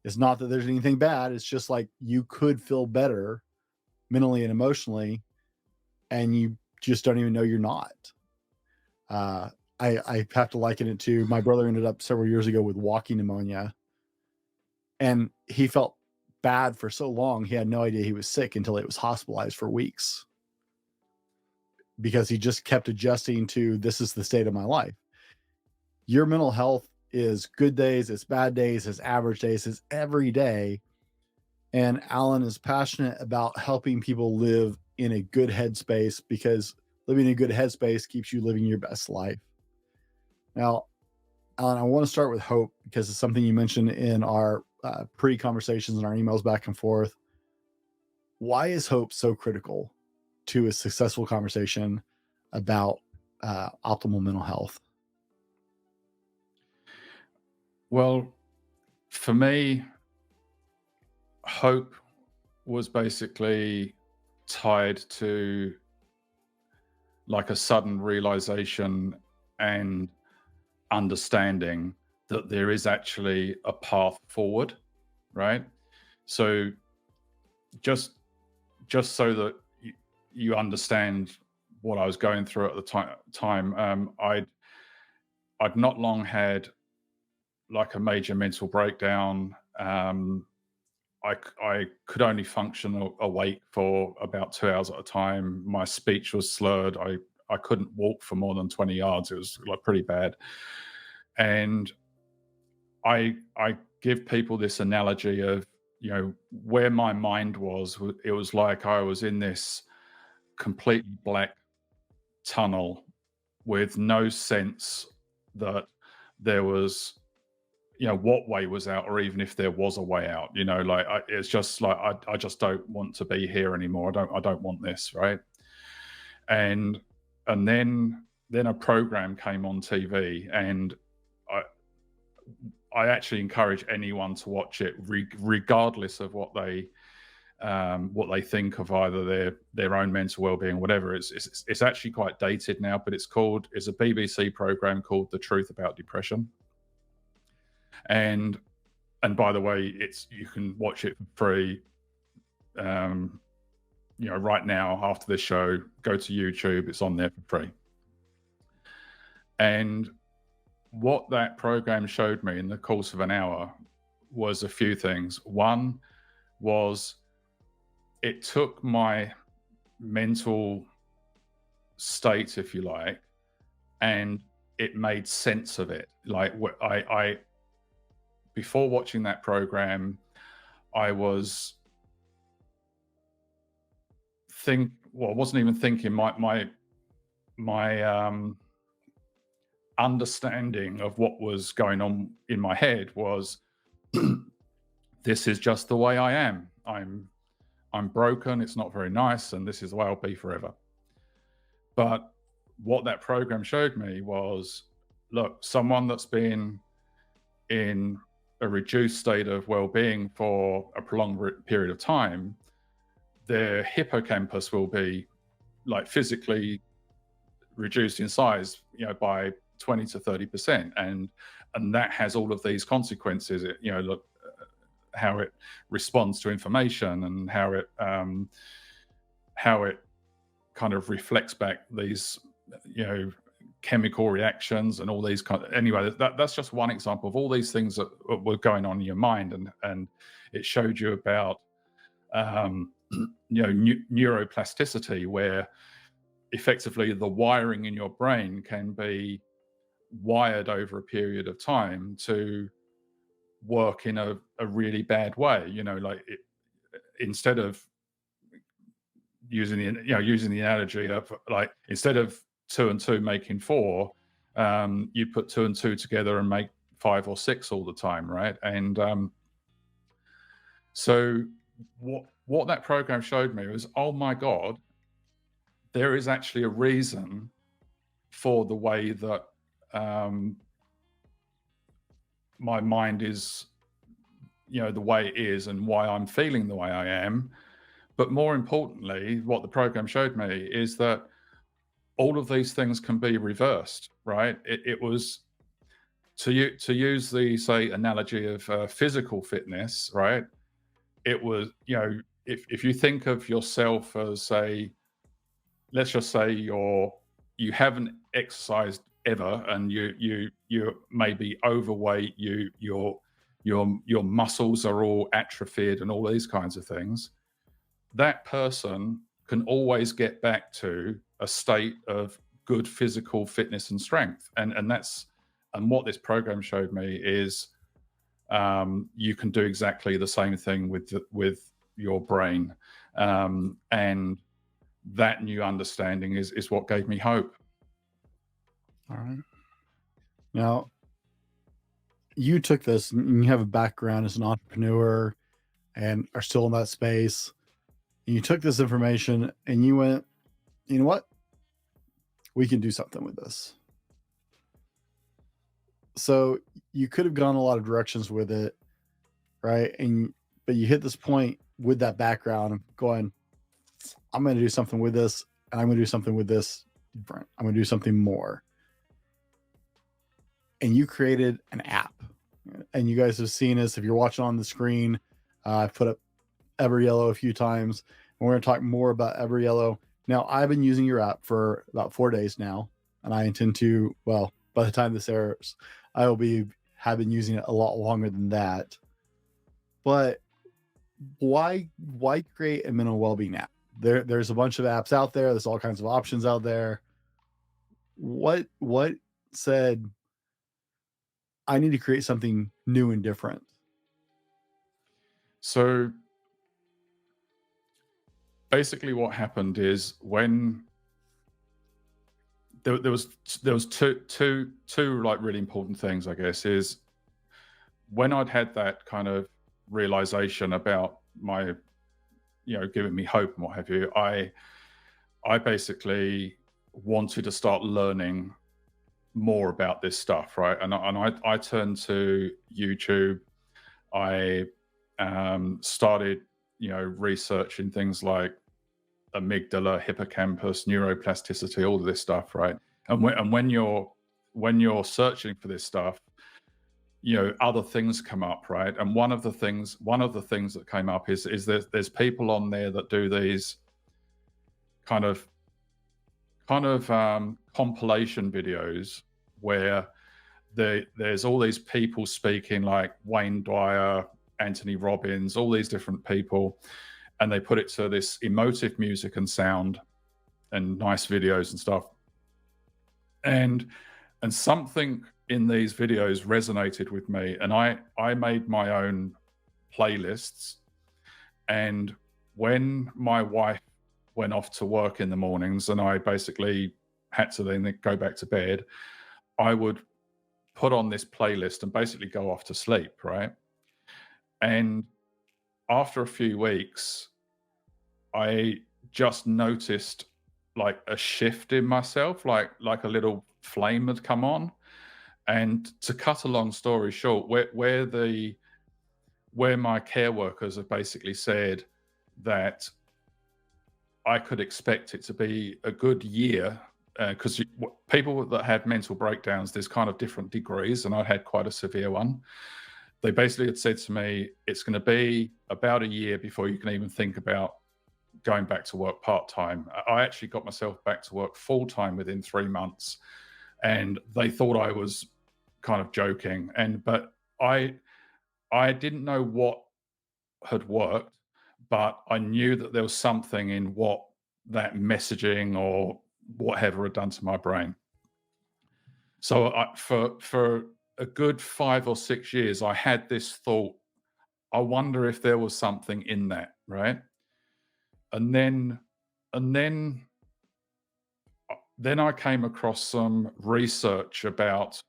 S2: It's not that there's anything bad. It's just like you could feel better mentally and emotionally, and you just don't even know you're not. I have to liken it to my brother ended up several years ago with walking pneumonia, and he felt bad for so long, he had no idea he was sick until he was hospitalized for weeks, because he just kept adjusting to, this is the state of my life. Your mental health is good days, it's bad days, it's average days, it's every day. And Alan is passionate about helping people live in a good headspace, because living in a good headspace keeps you living your best life. Now, Alan, I want to start with hope, because it's something you mentioned in our pre-conversations and our emails back and forth. Why is hope so critical to a successful conversation about optimal mental health?
S1: Well, for me, hope was basically tied to like a sudden realization and understanding that there is actually a path forward, right? So just so that you understand what I was going through at the time, I'd not long had like a major mental breakdown. I could only function awake for about 2 hours at a time. My speech was slurred. I couldn't walk for more than 20 yards. It was like pretty bad. And I give people this analogy of, you know, where my mind was, it was like I was in this completely black tunnel with no sense that there was, you know, what way was out, or even if there was a way out. You know, like it's just like I just don't want to be here anymore. I don't want this, right? And then a program came on TV, and I actually encourage anyone to watch it, regardless of what they think of either their own mental well-being, whatever. It's actually quite dated now, but it's a BBC program called The Truth About Depression. And by the way, you can watch it for free. You know, right now after this show, go to YouTube. It's on there for free. And what that program showed me in the course of an hour was a few things. One was it took my mental state, if you like, and it made sense of it. Like I before watching that program, I was I wasn't even thinking. My understanding of what was going on in my head was, this is just the way I am. I'm broken. It's not very nice, and this is the way I'll be forever. But what that program showed me was, look, someone that's been in a reduced state of well-being for a prolonged period of time, their hippocampus will be like physically reduced in size, you know, by 20 to 30%, and that has all of these consequences. You know, look, how it responds to information, and how it kind of reflects back these, you know, chemical reactions and all these anyway, that's just one example of all these things that were going on in your mind. And it showed you about you know, neuroplasticity, where effectively the wiring in your brain can be wired over a period of time to work in a really bad way. You know, like instead of using the analogy of, like, instead of 2 and 2 making 4, you put 2 and 2 together and make 5 or 6 all the time, right? And so what that program showed me was, oh my God, there is actually a reason for the way that my mind is, you know, the way it is, and why I'm feeling the way I am. But more importantly, what the program showed me is that all of these things can be reversed, right? It was, to use the, say, analogy of physical fitness, right? It was, you know, if you think of yourself as let's just say you haven't exercised ever, and you're maybe overweight, you're your muscles are all atrophied and all these kinds of things, that person can always get back to a state of good physical fitness and strength. And what this program showed me is you can do exactly the same thing with your brain. And that new understanding is what gave me hope.
S2: All right. Now, you took this and you have a background as an entrepreneur and are still in that space. And you took this information and you went, you know what? We can do something with this. So you could have gone a lot of directions with it, right? But you hit this point with that background of going, I'm going to do something with this, and I'm going to do something with this different. I'm going to do something more. And you created an app. And you guys have seen this. If you're watching on the screen, I've put up EverYellow a few times. And we're going to talk more about EverYellow. Now, I've been using your app for about 4 days now. And I intend to, well, by the time this airs, I will have been using it a lot longer than that. But why create a mental well-being app? There's a bunch of apps out there. There's all kinds of options out there. What said, I need to create something new and different?
S1: So basically what happened is when there was two like really important things, I guess, is when I'd had that kind of realization about my, giving me hope and what have you, I basically wanted to start learning more about this stuff, right? And I turned to YouTube. I started, researching things like amygdala, hippocampus, neuroplasticity, all of this stuff, right? And when you're searching for this stuff, other things come up, right? And one of the things that came up is there's people on there that do these kind of compilation videos where there's all these people speaking, like Wayne Dyer, Anthony Robbins, all these different people, and they put it to this emotive music and sound and nice videos and stuff. And something in these videos resonated with me, and I made my own playlists. And when my wife went off to work in the mornings and I basically had to then go back to bed, I would put on this playlist and basically go off to sleep, right? And after a few weeks, I just noticed like a shift in myself, like a little flame had come on. And to cut a long story short, where my care workers have basically said that I could expect it to be a good year, because people that have mental breakdowns, there's kind of different degrees, and I had quite a severe one. They basically had said to me, it's going to be about a year before you can even think about going back to work part-time. I actually got myself back to work full-time within 3 months, and they thought I was kind of joking. But I didn't know what had worked, but I knew that there was something in what that messaging or whatever had done to my brain. So for a good 5 or 6 years, I had this thought, I wonder if there was something in that, right? And then I came across some research about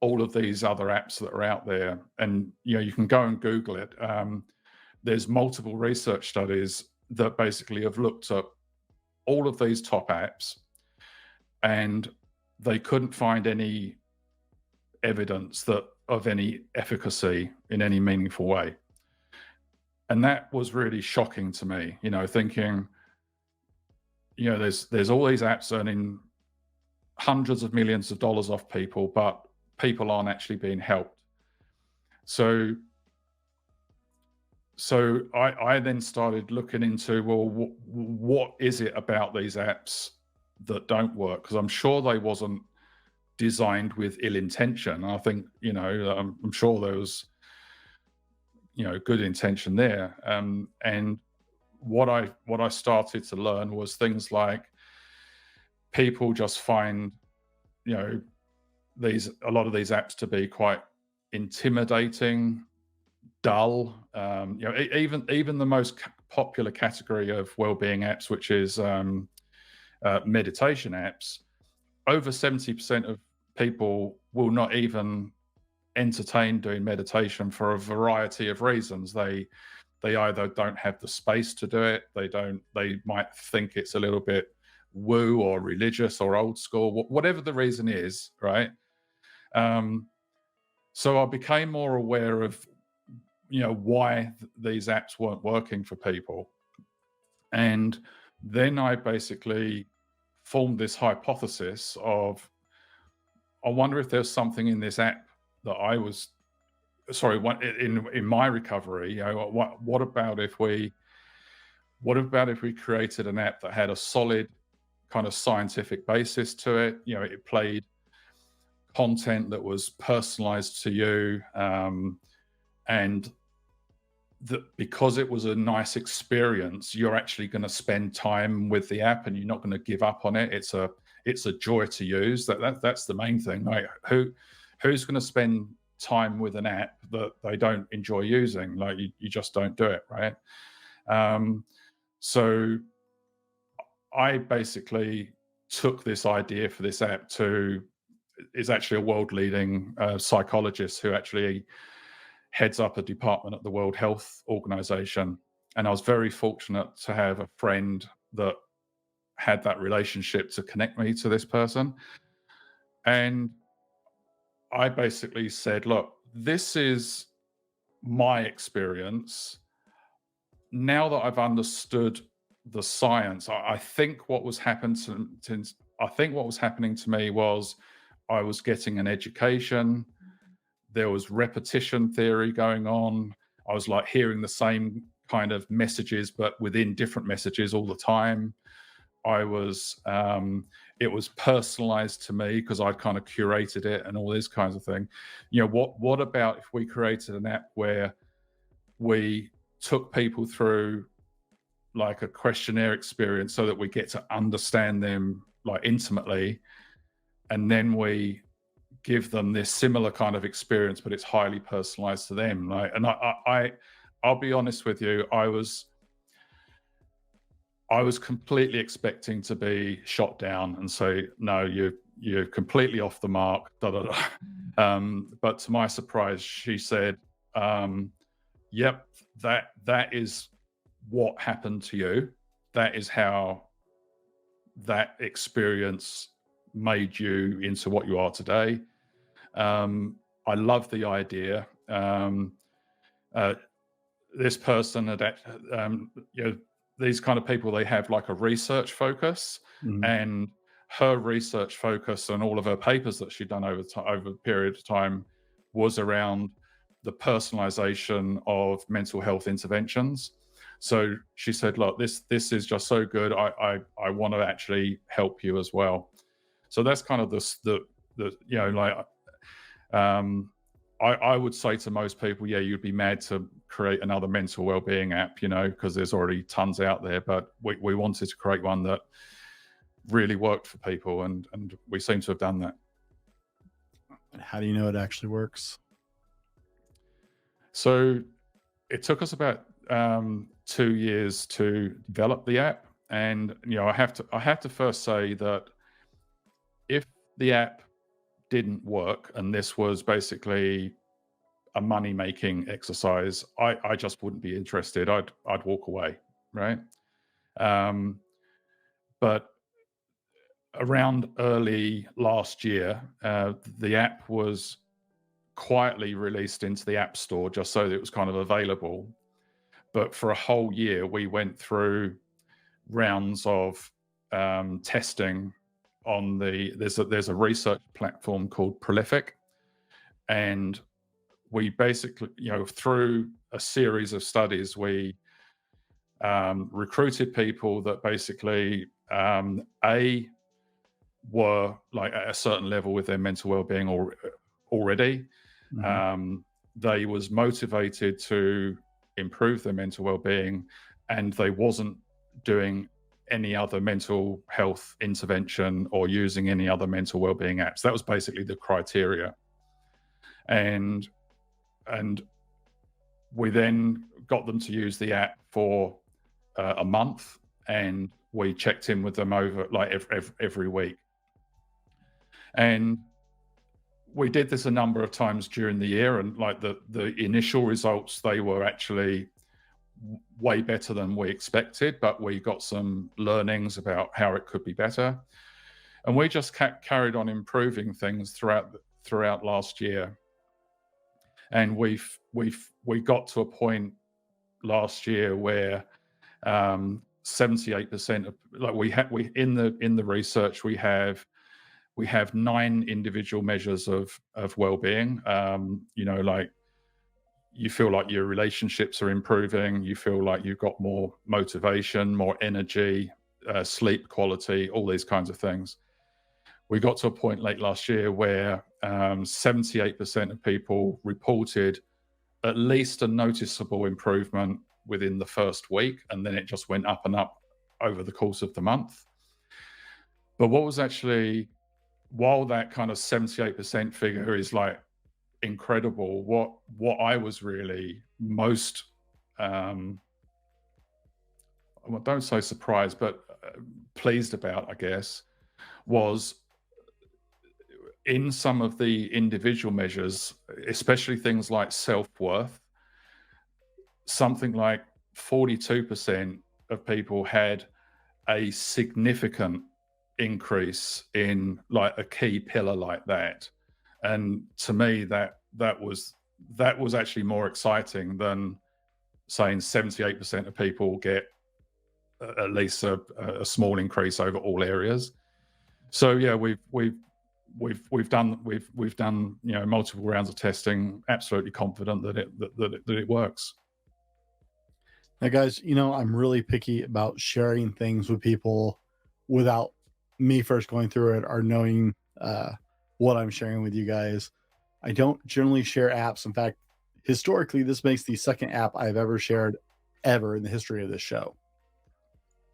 S1: all of these other apps that are out there, and you can go and Google it. There's multiple research studies that basically have looked at all of these top apps, and they couldn't find any evidence of any efficacy in any meaningful way. And that was really shocking to me, thinking, there's all these apps earning hundreds of millions of dollars off people, but people aren't actually being helped. So I then started looking into, well, what is it about these apps that don't work? Because I'm sure they wasn't designed with ill intention. I think, I'm sure there was good intention there. And what I started to learn was things like people just find a lot of these apps to be quite intimidating, dull. Even the most popular category of well-being apps, which is meditation apps, over 70% of people will not even entertain doing meditation for a variety of reasons. They either don't have the space to do it, they might think it's a little bit woo or religious or old school, whatever the reason is, right? So I became more aware of why these apps weren't working for people. And then I basically formed this hypothesis of, I wonder if there's something in this app that I was in my recovery. What about if we created an app that had a solid kind of scientific basis to it? It played content that was personalized to you, and that because it was a nice experience, you're actually going to spend time with the app and you're not going to give up on it. It's a joy to use. That's the main thing. Like who's going to spend time with an app that they don't enjoy using? Like you just don't do it, right? So I basically took this idea for this app is actually a world leading psychologist who actually heads up a department at the World Health Organization. And I was very fortunate to have a friend that had that relationship to connect me to this person. And I basically said, look, this is my experience. Now that I've understood the science, I think what was happening to me was I was getting an education. There was repetition theory going on. I was like hearing the same kind of messages, but within different messages all the time. It was personalized to me because I'd kind of curated it and all these kinds of things. What about if we created an app where we took people through like a questionnaire experience so that we get to understand them like intimately, and then we give them this similar kind of experience, but it's highly personalized to them. Like, and I'll be honest with you, I was completely expecting to be shot down and say, no, you're completely off the mark. Da, da, da. But to my surprise, she said, yep, that is what happened to you. That is how that experience made you into what you are today. I love the idea. This person had, these kind of people, they have like a research focus, and her research focus and all of her papers that she'd done over a period of time was around the personalization of mental health interventions. So she said, look, this is just so good. I want to actually help you as well. So that's kind of I would say to most people, yeah, you'd be mad to create another mental well-being app, because there's already tons out there. But we wanted to create one that really worked for people, and we seem to have done that.
S2: And how do you know it actually works?
S1: So it took us about 2 years to develop the app, and I have to first say that if the app didn't work and this was basically a money-making exercise, I just wouldn't be interested. I'd walk away, right? But around early last year, the app was quietly released into the App Store just so that it was kind of available. But for a whole year, we went through rounds of testing on there's a research platform called Prolific, and we basically, through a series of studies, we recruited people that basically were like at a certain level with their mental well-being already. they was motivated to improve their mental well-being, and they wasn't doing any other mental health intervention or using any other mental well-being apps. That was basically the criteria. And we then got them to use the app for a month, and we checked in with them over like every week. And we did this a number of times during the year, and like the initial results, they were actually way better than we expected, but we got some learnings about how it could be better. And we just carried on improving things throughout last year. And we got to a point last year where 78% of, like, we in the research, we have 9 individual measures of well-being. Like, you feel like your relationships are improving, you feel like you've got more motivation, more energy, sleep quality, all these kinds of things. We got to a point late last year where 78% of people reported at least a noticeable improvement within the first week, and then it just went up and up over the course of the month. But what was actually, while that kind of 78% figure is like incredible, what I was really most don't say surprised, but pleased about, I guess, was in some of the individual measures, especially things like self-worth, something like 42% of people had a significant increase in like a key pillar like that. And to me, that was actually more exciting than saying 78% of people get at least a small increase over all areas. So yeah, we've done multiple rounds of testing, absolutely confident that it works.
S2: Now, guys, I'm really picky about sharing things with people without me first going through it or knowing what I'm sharing with you guys. I don't generally share apps. In fact, historically, this makes the second app I've ever shared ever in the history of this show.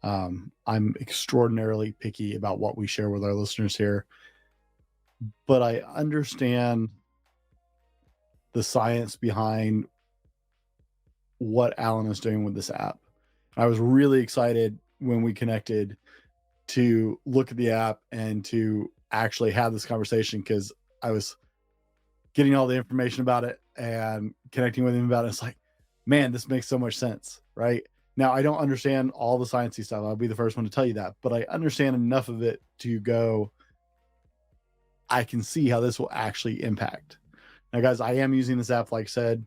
S2: I'm extraordinarily picky about what we share with our listeners here, but I understand the science behind what Alan is doing with this app. I was really excited when we connected to look at the app and to actually have this conversation, because I was getting all the information about it and connecting with him about it. It's like, man, this makes so much sense, right? Now, I don't understand all the sciencey stuff. I'll be the first one to tell you that, but I understand enough of it to go, I can see how this will actually impact. Now, guys, I am using this app, like I said.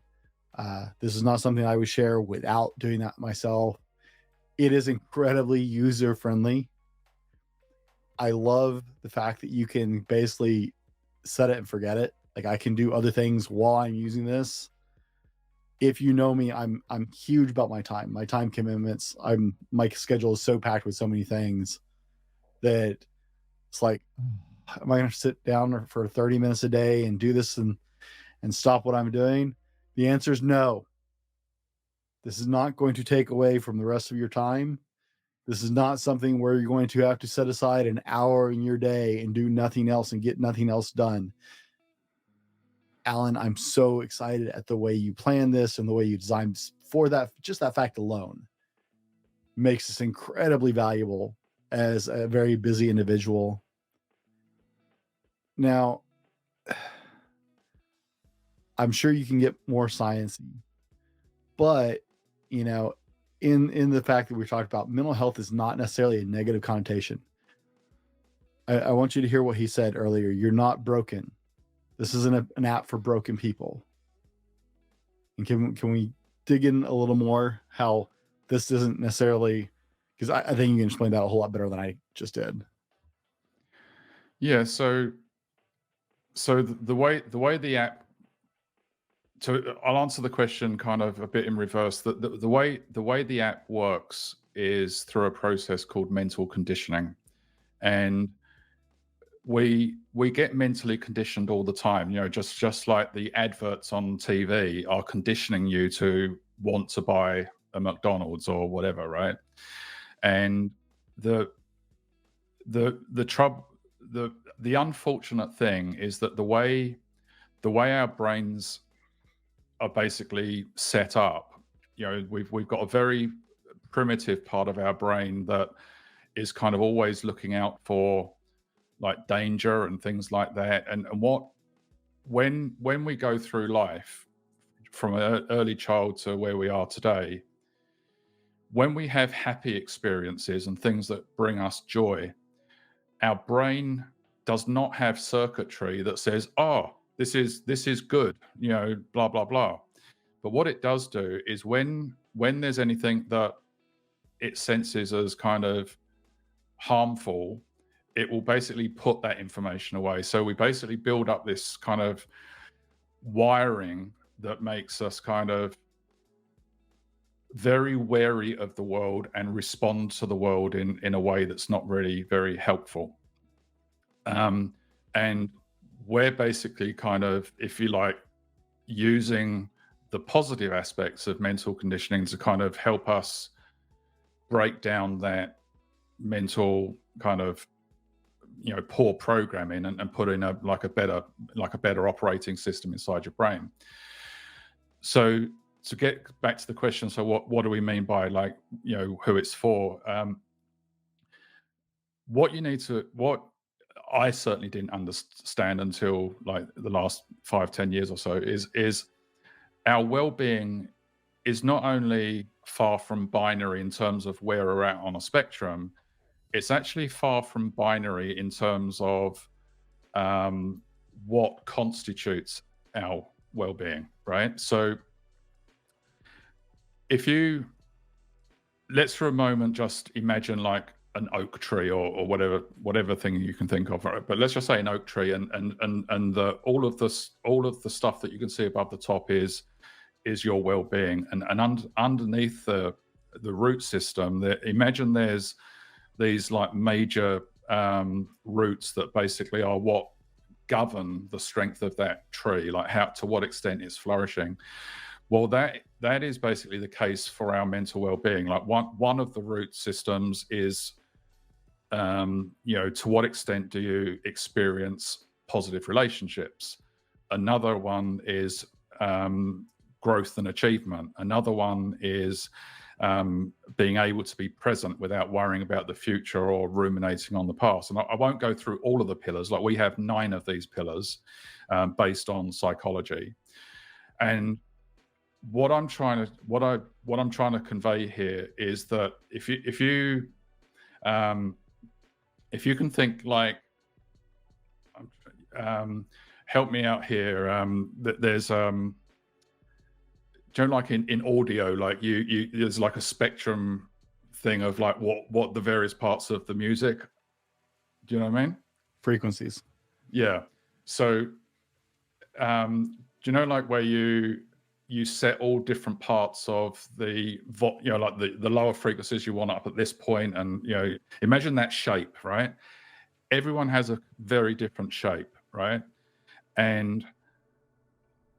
S2: This is not something I would share without doing that myself. It is incredibly user-friendly. I love the fact that you can basically set it and forget it. Like, I can do other things while I'm using this. If you know me, I'm huge about my time commitments. My schedule is so packed with so many things that it's like, am I going to sit down for 30 minutes a day and do this and stop what I'm doing? The answer is no. This is not going to take away from the rest of your time. This is not something where you're going to have to set aside an hour in your day and do nothing else and get nothing else done. Alan, I'm so excited at the way you plan this and the way you designed for that. Just that fact alone makes this incredibly valuable as a very busy individual. Now, I'm sure you can get more sciencey, but in the fact that we talked about, mental health is not necessarily a negative connotation. I want you to hear what he said earlier. You're not broken. This isn't an app for broken people. And can we dig in a little more how this isn't necessarily, because I think you can explain that a whole lot better than I just did.
S1: Yeah. So the way the app, so I'll answer the question kind of a bit in reverse. The way the app works is through a process called mental conditioning. And we get mentally conditioned all the time, just like the adverts on TV are conditioning you to want to buy a McDonald's or whatever, right? And the trouble, the unfortunate thing is that the way our brains are basically set up, we've got a very primitive part of our brain that is kind of always looking out for like danger and things like that. And when we go through life from an early child to where we are today, when we have happy experiences and things that bring us joy, our brain does not have circuitry that says, oh, this is good, blah blah blah. But what it does do is when there's anything that it senses as kind of harmful, it will basically put that information away. So we basically build up this kind of wiring that makes us kind of very wary of the world and respond to the world in a way that's not really very helpful. And we're basically kind of, if you like, using the positive aspects of mental conditioning to kind of help us break down that mental kind of poor programming and put in a better operating system inside your brain. So to get back to the question, so what do we mean by who it's for? What I certainly didn't understand until like the last 5-10 years or so is our well-being is not only far from binary in terms of where we're at on a spectrum, it's actually far from binary in terms of what constitutes our well-being, right? So let's for a moment just imagine like an oak tree or whatever thing you can think of, right? But let's just say an oak tree, and all of the stuff that you can see above the top is your well-being, and underneath the root system, imagine there's these like major roots that basically are what govern the strength of that tree, like to what extent it's flourishing. Well, that is basically the case for our mental well-being. Like one of the root systems is, to what extent do you experience positive relationships? Another one is growth and achievement. Another one is being able to be present without worrying about the future or ruminating on the past. And I won't go through all of the pillars. Like we have 9 of these pillars based on psychology. And what I'm trying to convey here is that if you can think like, help me out here. There's like in audio, like you there's like a spectrum thing of like what the various parts of the music. Do you know what I mean?
S2: Frequencies.
S1: Yeah. So, do you know like where you set all different parts of the like the lower frequencies you want up at this point, and imagine that shape, right? Everyone has a very different shape, right? And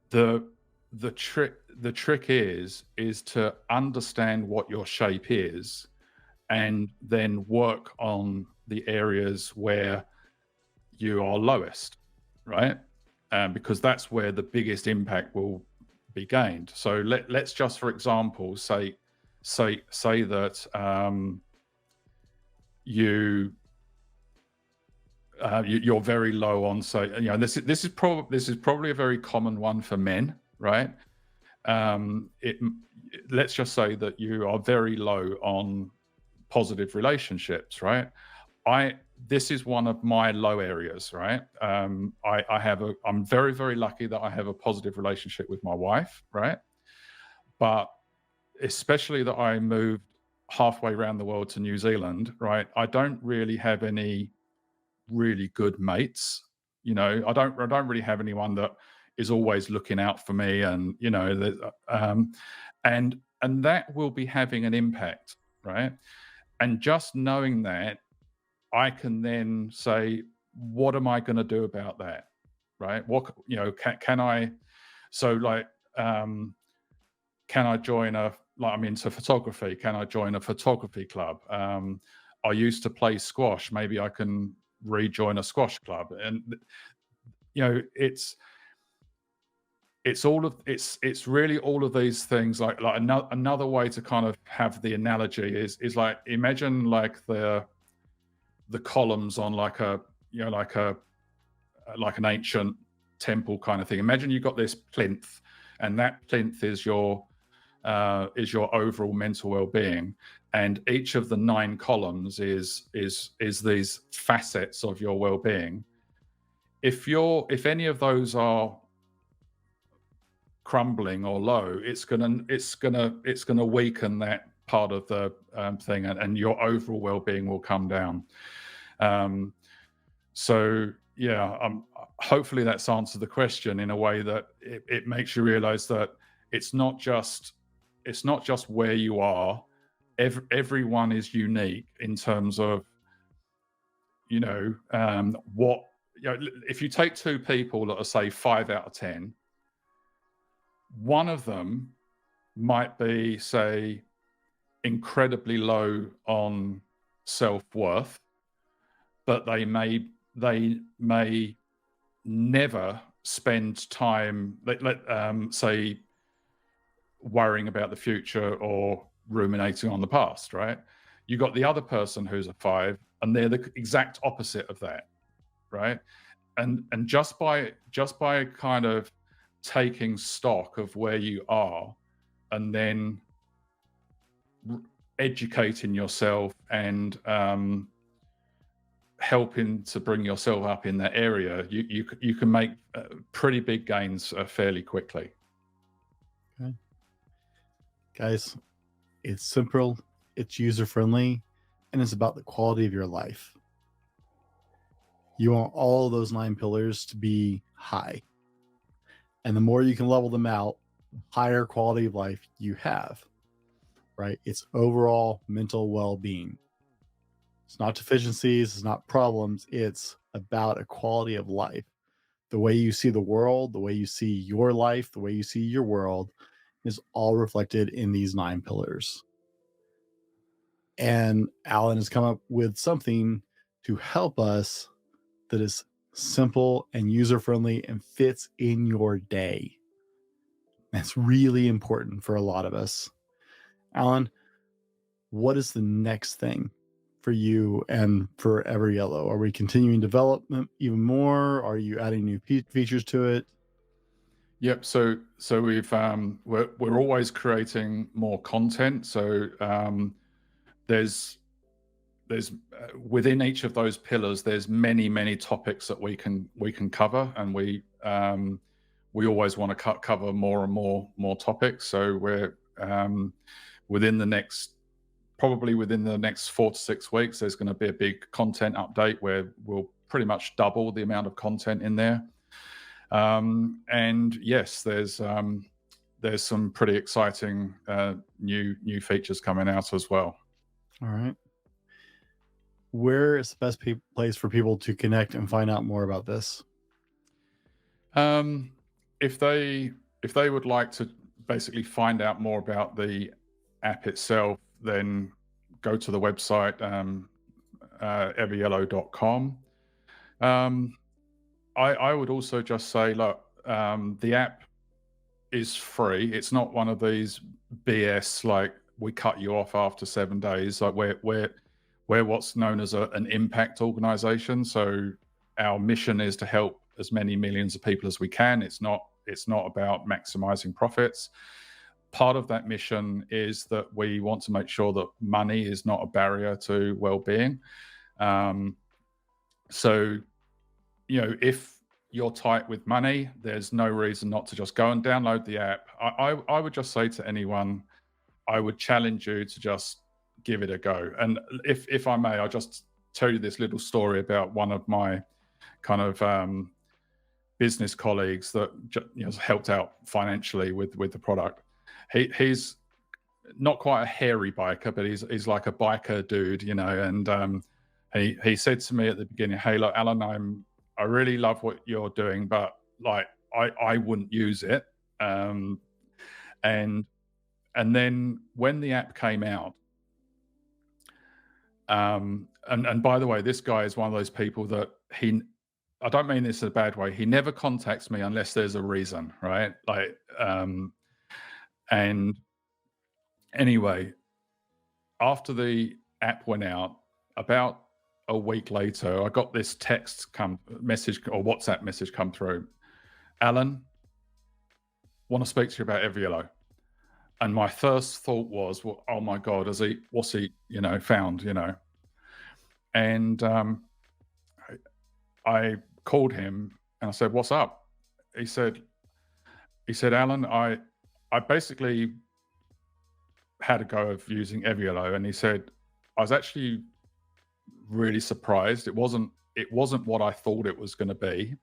S1: the trick is to understand what your shape is and then work on the areas where you are lowest, right? Because that's where the biggest impact will be gained. So let's just, for example, say that you're very low on, say, this is probably a very common one for men, right? Let's just say that you are very low on positive relationships, right? This is one of my low areas, right? I'm very, very lucky that I have a positive relationship with my wife, right? But especially that I moved halfway around the world to New Zealand, right? I don't really have any really good mates. I don't really have anyone that is always looking out for me, and and that will be having an impact, right? And just knowing that, I can then say, what am I going to do about that? Right? What, can I, so like, can I join I'm into photography. Can I join a photography club? I used to play squash. Maybe I can rejoin a squash club. And, it's really all of these things. Like another way to kind of have the analogy is like, imagine like the columns on like a, like an ancient temple kind of thing. Imagine you've got this plinth, and that plinth is your overall mental well-being, and each of the 9 columns is these facets of your well-being. If any of those are crumbling or low, it's gonna weaken that part of the thing, and your overall well-being will come down. So yeah, hopefully that's answered the question in a way that it makes you realize that it's not just where you are. Everyone is unique in terms of, what, if you take 2 people that are, say, 5 out of 10, one of them might be, say, incredibly low on self-worth, but they may never spend time, say, worrying about the future or ruminating on the past, right? You got the other person who's a 5, and they're the exact opposite of that, right? And just by kind of taking stock of where you are, and then educating yourself and helping to bring yourself up in that area, you can make pretty big gains fairly quickly.
S2: Okay. Guys, it's simple, it's user-friendly, and it's about the quality of your life. You want all of those 9 pillars to be high. And the more you can level them out, the higher quality of life you have, right? It's overall mental well-being. It's not deficiencies, it's not problems. It's about a quality of life. The way you see the world, the way you see your life, the way you see your world is all reflected in these 9 pillars. And Alan has come up with something to help us that is simple and user-friendly and fits in your day. That's really important for a lot of us. Alan, what is the next thing for you and for EverYellow? Are we continuing development even more? Are you adding new features to it?
S1: Yep. So we've we're always creating more content. So there's within each of those pillars, there's many topics that we can cover, and we always want to cover more and more topics. So we're within the next 4 to 6 weeks, there's going to be a big content update where we'll pretty much double the amount of content in there. And yes, there's some pretty exciting new features coming out as well.
S2: All right. Where is the best place for people to connect and find out more about this?
S1: If they would like to basically find out more about the app itself, then go to the website, everyellow.com. I would also just say, look, the app is free. It's not one of these BS, like we cut you off after 7 days. Like we're what's known as an impact organization. So our mission is to help as many millions of people as we can. It's not about maximizing profits. Part of that mission is that we want to make sure that money is not a barrier to well-being. So, if you're tight with money, there's no reason not to just go and download the app. I would just say to anyone, I would challenge you to just give it a go. And if I may, I'll just tell you this little story about one of my kind of business colleagues that helped out financially with the product. He's not quite a hairy biker, but he's like a biker dude, and he said to me at the beginning, "Hey, look, Alan, I really love what you're doing, but like I wouldn't use it." And then when the app came out, and by the way, this guy is one of those people that I don't mean this in a bad way. He never contacts me unless there's a reason, right? Like, and anyway, after the app went out, about a week later, I got this message or WhatsApp message come through. Alan, want to speak to you about EverYellow. And my first thought was, well, oh my God, what's he, found, And I called him and I said, what's up? He said, Alan, I basically had a go of using EverYellow, and he said, I was actually really surprised. It wasn't what I thought it was going to be.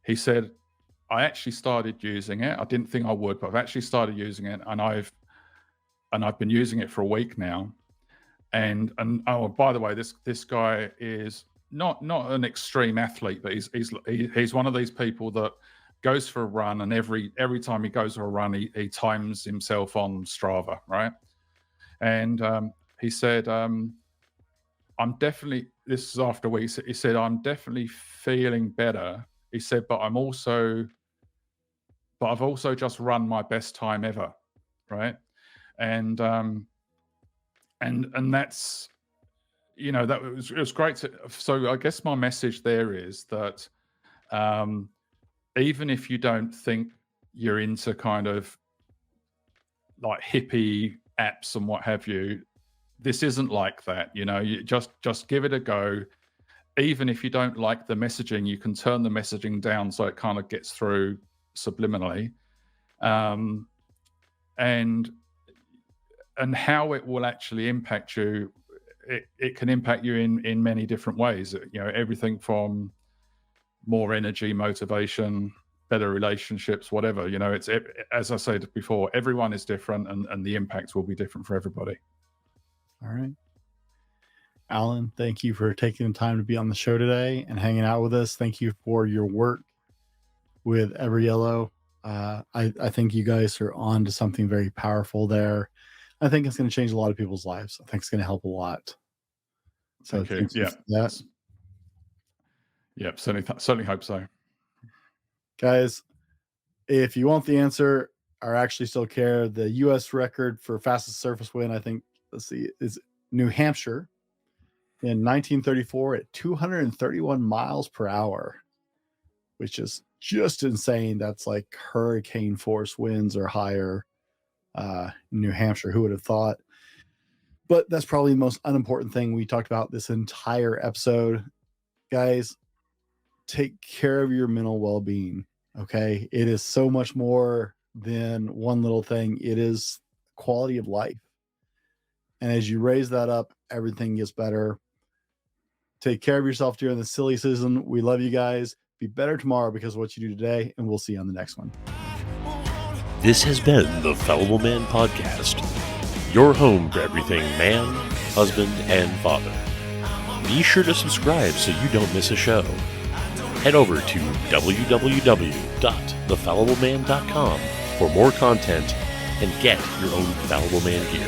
S1: He said, I actually started using it. I didn't think I would, but I've actually started using it, and I've been using it for a week now. And oh, by the way, this guy is not an extreme athlete, but he's one of these people that goes for a run, and every time he goes for a run, he times himself on Strava, right? And he said, I'm definitely, this is after a week, he said, I'm definitely feeling better. He said, but I've also just run my best time ever, right? And that's, that it was great. So I guess my message there is that even if you don't think you're into kind of like hippie apps and what have you, this isn't like that. You just give it a go. Even if you don't like the messaging, you can turn the messaging down so it kind of gets through subliminally. And how it will actually impact you, it can impact you in many different ways. Everything from more energy, motivation, better relationships, whatever. It's, as I said before, everyone is different, and the impacts will be different for everybody.
S2: All right. Alan, thank you for taking the time to be on the show today and hanging out with us. Thank you for your work with EverYellow. I think you guys are on to something very powerful there. I think it's going to change a lot of people's lives. I think it's going to help a lot. So
S1: thank you. Yeah. Yep. Certainly hope so.
S2: Guys, if you want the answer or actually still care, the U.S. record for fastest surface wind, I think, is New Hampshire in 1934 at 231 miles per hour, which is just insane. That's like hurricane force winds or higher. New Hampshire, who would have thought? But that's probably the most unimportant thing we talked about this entire episode. Guys, take care of your mental well-being. Okay, it is so much more than one little thing. It is quality of life, and as you raise that up, everything gets better. Take care of yourself during the silly season. We love you guys. Be better tomorrow because of what you do today, and we'll see you on the next one.
S4: This has been the Fallible Man Podcast, your home for everything man, husband, and father. Be sure to subscribe so you don't miss a show. Head over to www.thefallibleman.com for more content and get your own Fallible Man gear.